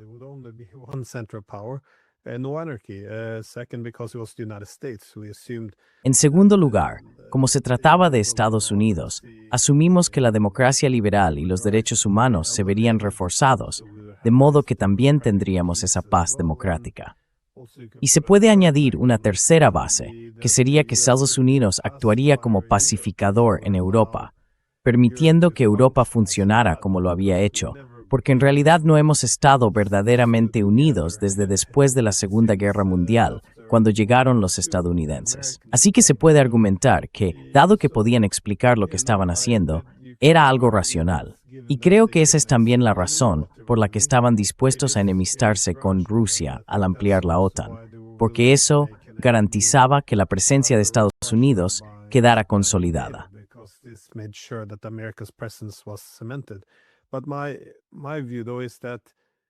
No anarchy. Second, because it was the United States, we assumed. En segundo lugar, como se trataba de Estados Unidos, asumimos que la democracia liberal y los derechos humanos se verían reforzados, de modo que también tendríamos esa paz democrática. Y se puede añadir una tercera base, que sería que Estados Unidos actuaría como pacificador en Europa, permitiendo que Europa funcionara como lo había hecho, porque en realidad no hemos estado verdaderamente unidos desde después de la Segunda Guerra Mundial, cuando llegaron los estadounidenses. Así que se puede argumentar que, dado que podían explicar lo que estaban haciendo, era algo racional. Y creo que esa es también la razón por la que estaban dispuestos a enemistarse con Rusia al ampliar la OTAN, porque eso garantizaba que la presencia de Estados Unidos quedara consolidada.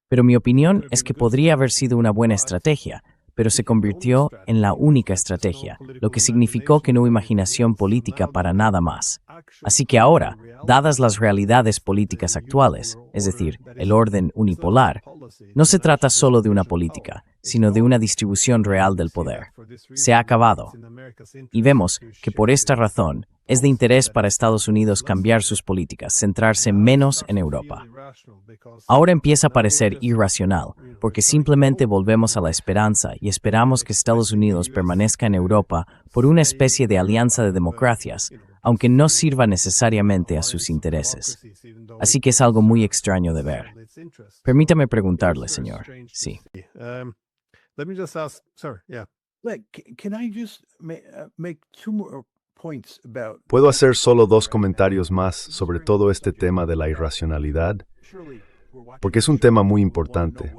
Pero mi opinión es que podría haber sido una buena estrategia, pero se convirtió en la única estrategia, lo que significó que no hubo imaginación política para nada más. Así que ahora, dadas las realidades políticas actuales, es decir, el orden unipolar, no se trata solo de una política, sino de una distribución real del poder. Se ha acabado. Y vemos que por esta razón es de interés para Estados Unidos cambiar sus políticas, centrarse menos en Europa. Ahora empieza a parecer irracional, porque simplemente volvemos a la esperanza y esperamos que Estados Unidos permanezca en Europa por una especie de alianza de democracias, aunque no sirva necesariamente a sus intereses. Así que es algo muy extraño de ver. Permítame preguntarle, señor. Sí. Let me just ask, sir, yeah. Can I just make two more points about... ¿Puedo hacer solo dos comentarios más sobre todo este tema de la irracionalidad? Porque es un tema muy importante.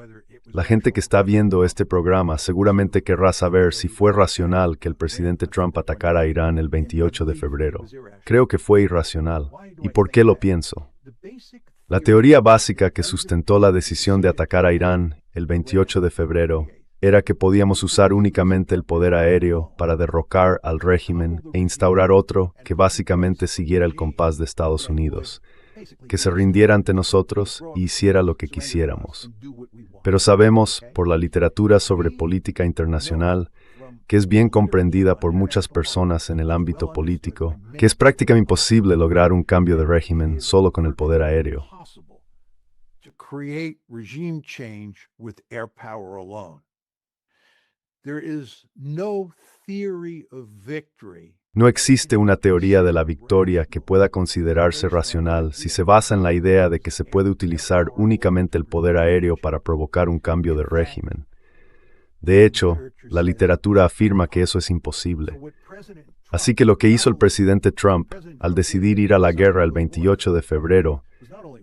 La gente que está viendo este programa seguramente querrá saber si fue racional que el presidente Trump atacara a Irán el 28 de febrero. Creo que fue irracional. ¿Y por qué lo pienso? La teoría básica que sustentó la decisión de atacar a Irán el 28 de febrero era que podíamos usar únicamente el poder aéreo para derrocar al régimen e instaurar otro que básicamente siguiera el compás de Estados Unidos, que se rindiera ante nosotros y hiciera lo que quisiéramos. Pero sabemos, por la literatura sobre política internacional, que es bien comprendida por muchas personas en el ámbito político, que es prácticamente imposible lograr un cambio de régimen solo con el poder aéreo. Create regime change with air power alone. There is no theory of victory. No existe una teoría de la victoria que pueda considerarse racional si se basa en la idea de que se puede utilizar únicamente el poder aéreo para provocar un cambio de régimen. De hecho, la literatura afirma que eso es imposible. Así que lo que hizo el presidente Trump al decidir ir a la guerra el 28 de febrero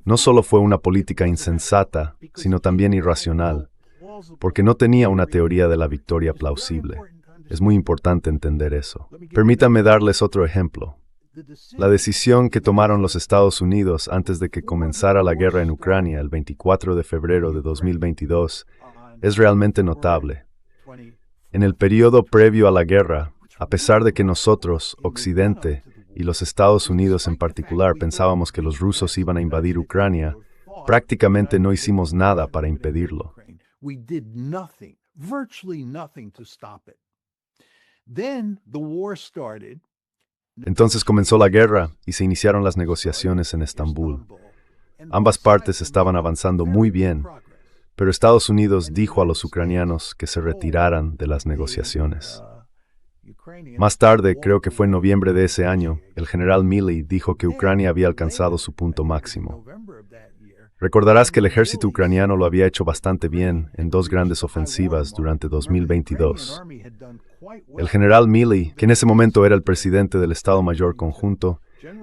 no solo fue una política insensata, sino también irracional, porque no tenía una teoría de la victoria plausible. Es muy importante entender eso. Permítanme darles otro ejemplo. La decisión que tomaron los Estados Unidos antes de que comenzara la guerra en Ucrania el 24 de febrero de 2022 es realmente notable. En el periodo previo a la guerra, a pesar de que nosotros, Occidente, y los Estados Unidos en particular pensábamos que los rusos iban a invadir Ucrania, prácticamente no hicimos nada para impedirlo. We did nothing, virtually nothing to stop it. Then the war started. Entonces comenzó la guerra y se iniciaron las negociaciones en Estambul. Ambas partes estaban avanzando muy bien, pero Estados Unidos dijo a los ucranianos que se retiraran de las negociaciones. Más tarde, creo que fue en noviembre de ese año, el general Milley dijo que Ucrania había alcanzado su punto máximo. Recordarás que el ejército ucraniano lo había hecho bastante bien en dos grandes ofensivas durante 2022. El general Milley, que en ese momento era el presidente del Estado Mayor Conjunto,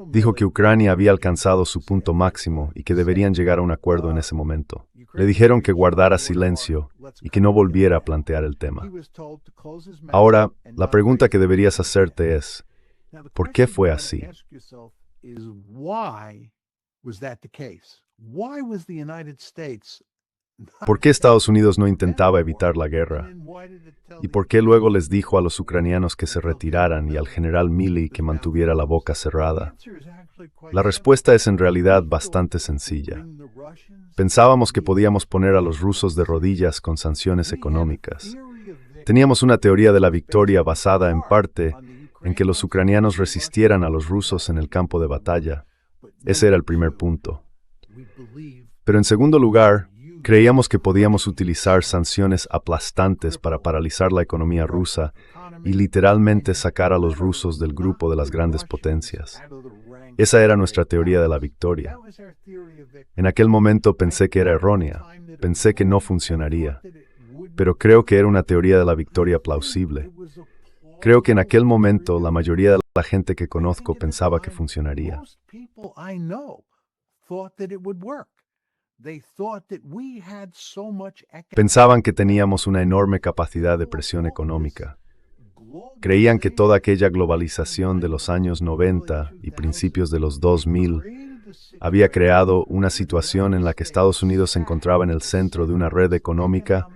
dijo que Ucrania había alcanzado su punto máximo y que deberían llegar a un acuerdo en ese momento. Le dijeron que guardara silencio y que no volviera a plantear el tema. Ahora, la pregunta que deberías hacerte es, ¿por qué fue así? ¿Por qué Estados Unidos no intentaba evitar la guerra? ¿Y por qué luego les dijo a los ucranianos que se retiraran y al general Milley que mantuviera la boca cerrada? La respuesta es en realidad bastante sencilla. Pensábamos que podíamos poner a los rusos de rodillas con sanciones económicas. Teníamos una teoría de la victoria basada en parte en que los ucranianos resistieran a los rusos en el campo de batalla. Ese era el primer punto. Pero en segundo lugar, creíamos que podíamos utilizar sanciones aplastantes para paralizar la economía rusa y literalmente sacar a los rusos del grupo de las grandes potencias. Esa era nuestra teoría de la victoria. En aquel momento pensé que era errónea, pensé que no funcionaría, pero creo que era una teoría de la victoria plausible. Creo que en aquel momento la mayoría de la gente que conozco pensaba que funcionaría. Pensaban que teníamos una enorme capacidad de presión económica. Creían que toda aquella globalización de los años 90 y principios de los 2000 había creado una situación en la que Estados Unidos se encontraba en el centro de una red económica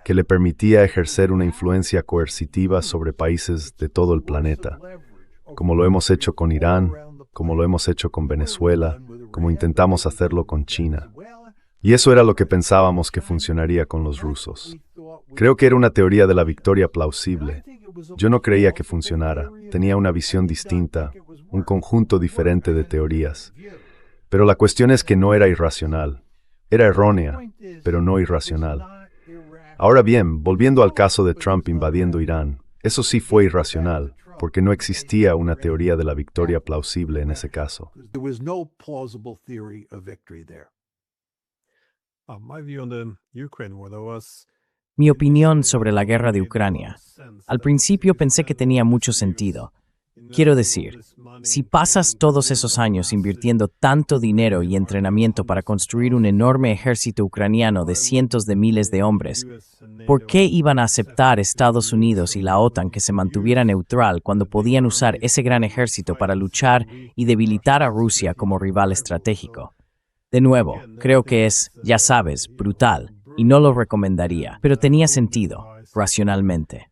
que le permitía ejercer una influencia coercitiva sobre países de todo el planeta, como lo hemos hecho con Irán, como lo hemos hecho con Venezuela, como intentamos hacerlo con China. Y eso era lo que pensábamos que funcionaría con los rusos. Creo que era una teoría de la victoria plausible. Yo no creía que funcionara, tenía una visión distinta, un conjunto diferente de teorías. Pero la cuestión es que no era irracional. Era errónea, pero no irracional. Ahora bien, volviendo al caso de Trump invadiendo Irán, eso sí fue irracional, porque no existía una teoría de la victoria plausible en ese caso. Mi opinión sobre la guerra de Ucrania. Al principio pensé que tenía mucho sentido. Quiero decir, si pasas todos esos años invirtiendo tanto dinero y entrenamiento para construir un enorme ejército ucraniano de cientos de miles de hombres, ¿por qué iban a aceptar Estados Unidos y la OTAN que se mantuviera neutral cuando podían usar ese gran ejército para luchar y debilitar a Rusia como rival estratégico? De nuevo, creo que es, ya sabes, brutal, y no lo recomendaría, pero tenía sentido. racionalmente.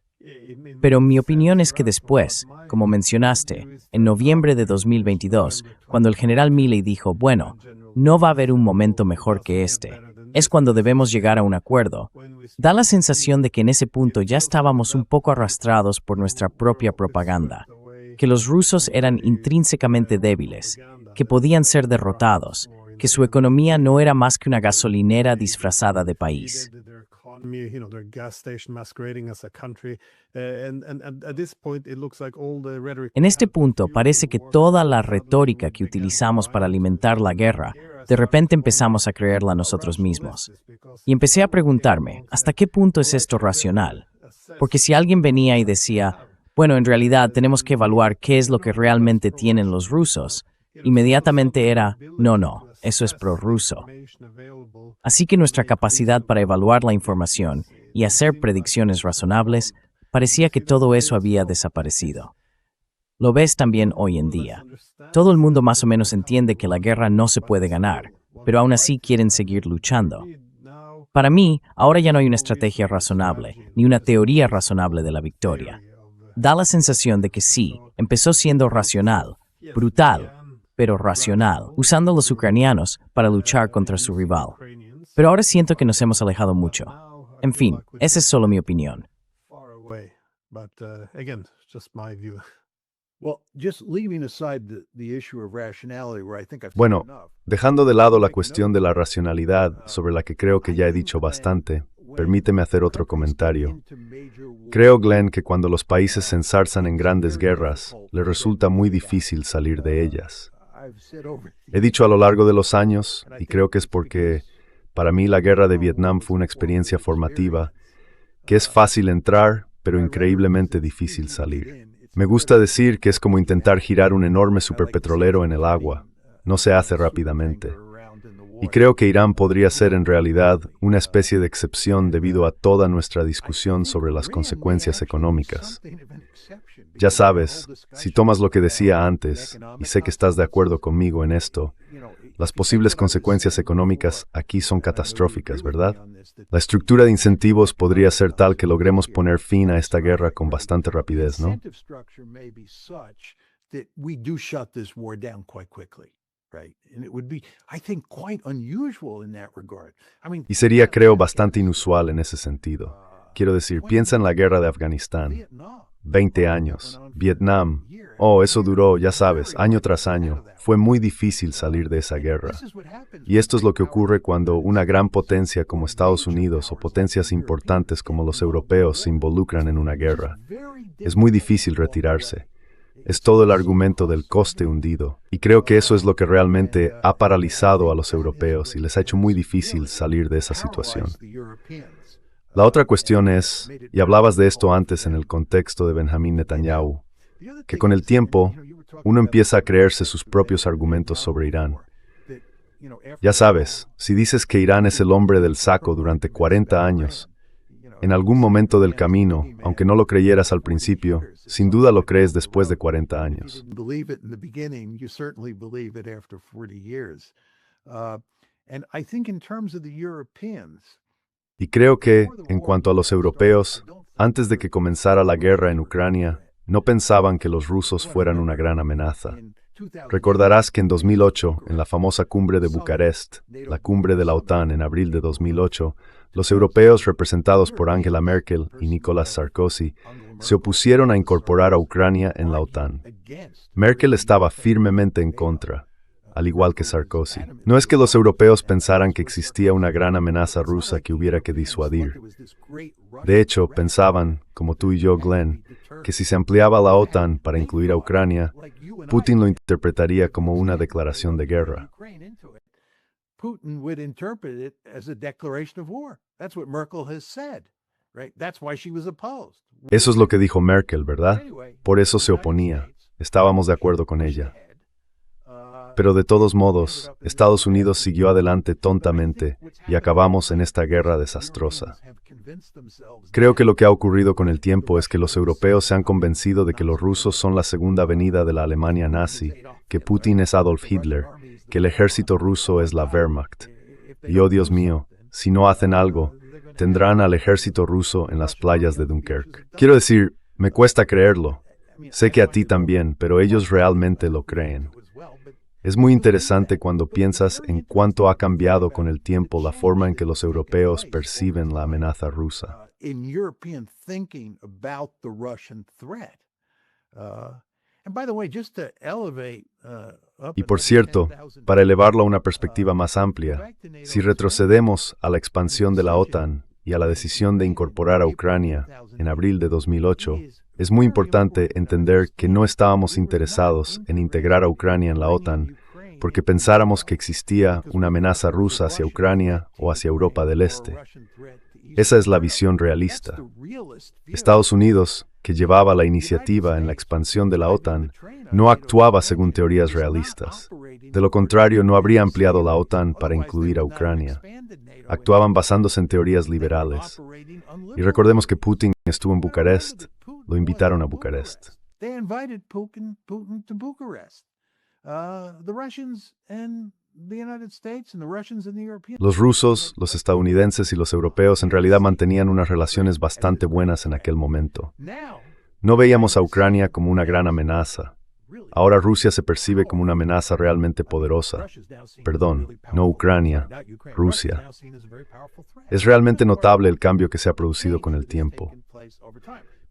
Pero mi opinión es que después, como mencionaste, en noviembre de 2022, cuando el general Milley dijo, bueno, no va a haber un momento mejor que este, es cuando debemos llegar a un acuerdo, da la sensación de que en ese punto ya estábamos un poco arrastrados por nuestra propia propaganda, que los rusos eran intrínsecamente débiles, que podían ser derrotados, que su economía no era más que una gasolinera disfrazada de país. En este punto parece que toda la retórica que utilizamos para alimentar la guerra, de repente empezamos a creerla nosotros mismos. Y empecé a preguntarme, ¿hasta qué punto es esto racional? Porque si alguien venía y decía, bueno, en realidad tenemos que evaluar qué es lo que realmente tienen los rusos, inmediatamente era, no, eso es prorruso. Así que nuestra capacidad para evaluar la información y hacer predicciones razonables, parecía que todo eso había desaparecido. Lo ves también hoy en día. Todo el mundo más o menos entiende que la guerra no se puede ganar, pero aún así quieren seguir luchando. Para mí, ahora ya no hay una estrategia razonable, ni una teoría razonable de la victoria. Da la sensación de que sí, empezó siendo racional, brutal, pero racional, usando a los ucranianos para luchar contra su rival. Pero ahora siento que nos hemos alejado mucho. En fin, esa es solo mi opinión. Bueno, dejando de lado la cuestión de la racionalidad, sobre la que creo que ya he dicho bastante, permíteme hacer otro comentario. Creo, Glenn, que cuando los países se ensarzan en grandes guerras, les resulta muy difícil salir de ellas. He dicho a lo largo de los años, y creo que es porque para mí la guerra de Vietnam fue una experiencia formativa, que es fácil entrar, pero increíblemente difícil salir. Me gusta decir que es como intentar girar un enorme superpetrolero en el agua. No se hace rápidamente. Y creo que Irán podría ser en realidad una especie de excepción debido a toda nuestra discusión sobre las consecuencias económicas. Ya sabes, si tomas lo que decía antes, y sé que estás de acuerdo conmigo en esto, las posibles consecuencias económicas aquí son catastróficas, ¿verdad? La estructura de incentivos podría ser tal que logremos poner fin a esta guerra con bastante rapidez, ¿no? Y sería, creo, bastante inusual en ese sentido. Quiero decir, piensa en la guerra de Afganistán. 20 años. Vietnam. Oh, eso duró, ya sabes, año tras año. Fue muy difícil salir de esa guerra. Y esto es lo que ocurre cuando una gran potencia como Estados Unidos o potencias importantes como los europeos se involucran en una guerra. Es muy difícil retirarse. Es todo el argumento del coste hundido. Y creo que eso es lo que realmente ha paralizado a los europeos y les ha hecho muy difícil salir de esa situación. La otra cuestión es, y hablabas de esto antes en el contexto de Benjamín Netanyahu, que con el tiempo uno empieza a creerse sus propios argumentos sobre Irán. Ya sabes, si dices que Irán es el hombre del saco durante 40 años, en algún momento del camino, aunque no lo creyeras al principio, sin duda lo crees después de 40 años. Y creo que, en cuanto a los europeos, antes de que comenzara la guerra en Ucrania, no pensaban que los rusos fueran una gran amenaza. Recordarás que en 2008, en la famosa cumbre de Bucarest, la cumbre de la OTAN en abril de 2008, los europeos representados por Angela Merkel y Nicolas Sarkozy se opusieron a incorporar a Ucrania en la OTAN. Merkel estaba firmemente en contra, al igual que Sarkozy. No es que los europeos pensaran que existía una gran amenaza rusa que hubiera que disuadir. De hecho, pensaban, como tú y yo, Glenn, que si se ampliaba la OTAN para incluir a Ucrania, Putin lo interpretaría como una declaración de guerra. Putin would interpret it as a declaration of war. That's what Merkel has said, right? That's why she was opposed. Eso es lo que dijo Merkel, ¿verdad? Por eso se oponía. Estábamos de acuerdo con ella. Pero de todos modos, Estados Unidos siguió adelante tontamente y acabamos en esta guerra desastrosa. Creo que lo que ha ocurrido con el tiempo es que los europeos se han convencido de que los rusos son la segunda venida de la Alemania nazi, que Putin es Adolf Hitler, que el ejército ruso es la Wehrmacht. Y oh Dios mío, si no hacen algo, tendrán al ejército ruso en las playas de Dunkerque. Quiero decir, me cuesta creerlo. Sé que a ti también, pero ellos realmente lo creen. Es muy interesante cuando piensas en cuánto ha cambiado con el tiempo la forma en que los europeos perciben la amenaza rusa. Y por cierto, para elevarlo a una perspectiva más amplia, si retrocedemos a la expansión de la OTAN y a la decisión de incorporar a Ucrania en abril de 2008, es muy importante entender que no estábamos interesados en integrar a Ucrania en la OTAN porque pensáramos que existía una amenaza rusa hacia Ucrania o hacia Europa del Este. Esa es la visión realista. Estados Unidos, que llevaba la iniciativa en la expansión de la OTAN, no actuaba según teorías realistas. De lo contrario, no habría ampliado la OTAN para incluir a Ucrania. Actuaban basándose en teorías liberales. Y recordemos que Putin estuvo en Bucarest. Lo invitaron a Bucarest. Los rusos, los estadounidenses y los europeos en realidad mantenían unas relaciones bastante buenas en aquel momento. No veíamos a Ucrania como una gran amenaza. Ahora Rusia se percibe como una amenaza realmente poderosa. Perdón, no Ucrania, Rusia. Es realmente notable el cambio que se ha producido con el tiempo.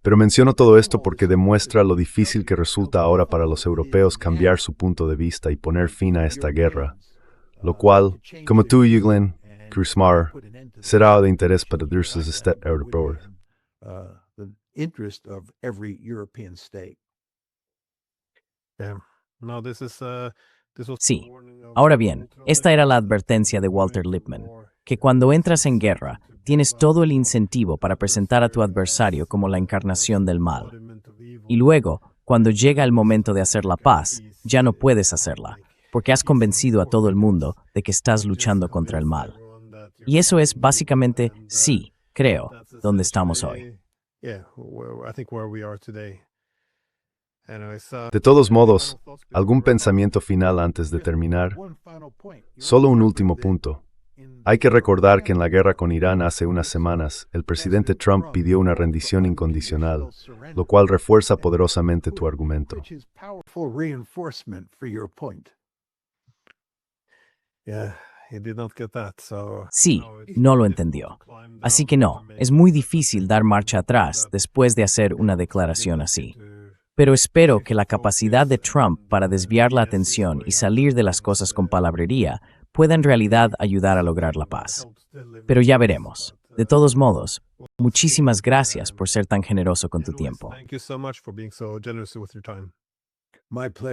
Pero menciono todo esto porque demuestra lo difícil que resulta ahora para los europeos cambiar su punto de vista y poner fin a esta guerra, lo cual, como tú y Glenn, Krusmar, será de interés para los estados europeos. Sí. Ahora bien, esta era la advertencia de Walter Lippmann, que cuando entras en guerra, tienes todo el incentivo para presentar a tu adversario como la encarnación del mal. Y luego, cuando llega el momento de hacer la paz, ya no puedes hacerla, porque has convencido a todo el mundo de que estás luchando contra el mal. Y eso es básicamente, sí, creo, donde estamos hoy. De todos modos, ¿algún pensamiento final antes de terminar? Solo un último punto. Hay que recordar que en la guerra con Irán hace unas semanas, el presidente Trump pidió una rendición incondicional, lo cual refuerza poderosamente tu argumento. Sí, no lo entendió. Así que no, es muy difícil dar marcha atrás después de hacer una declaración así. Pero espero que la capacidad de Trump para desviar la atención y salir de las cosas con palabrería pueda en realidad ayudar a lograr la paz. Pero ya veremos. De todos modos, muchísimas gracias por ser tan generoso con tu tiempo.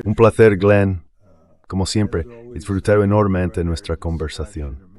Un placer, Glenn. Como siempre, disfruté enormemente nuestra conversación.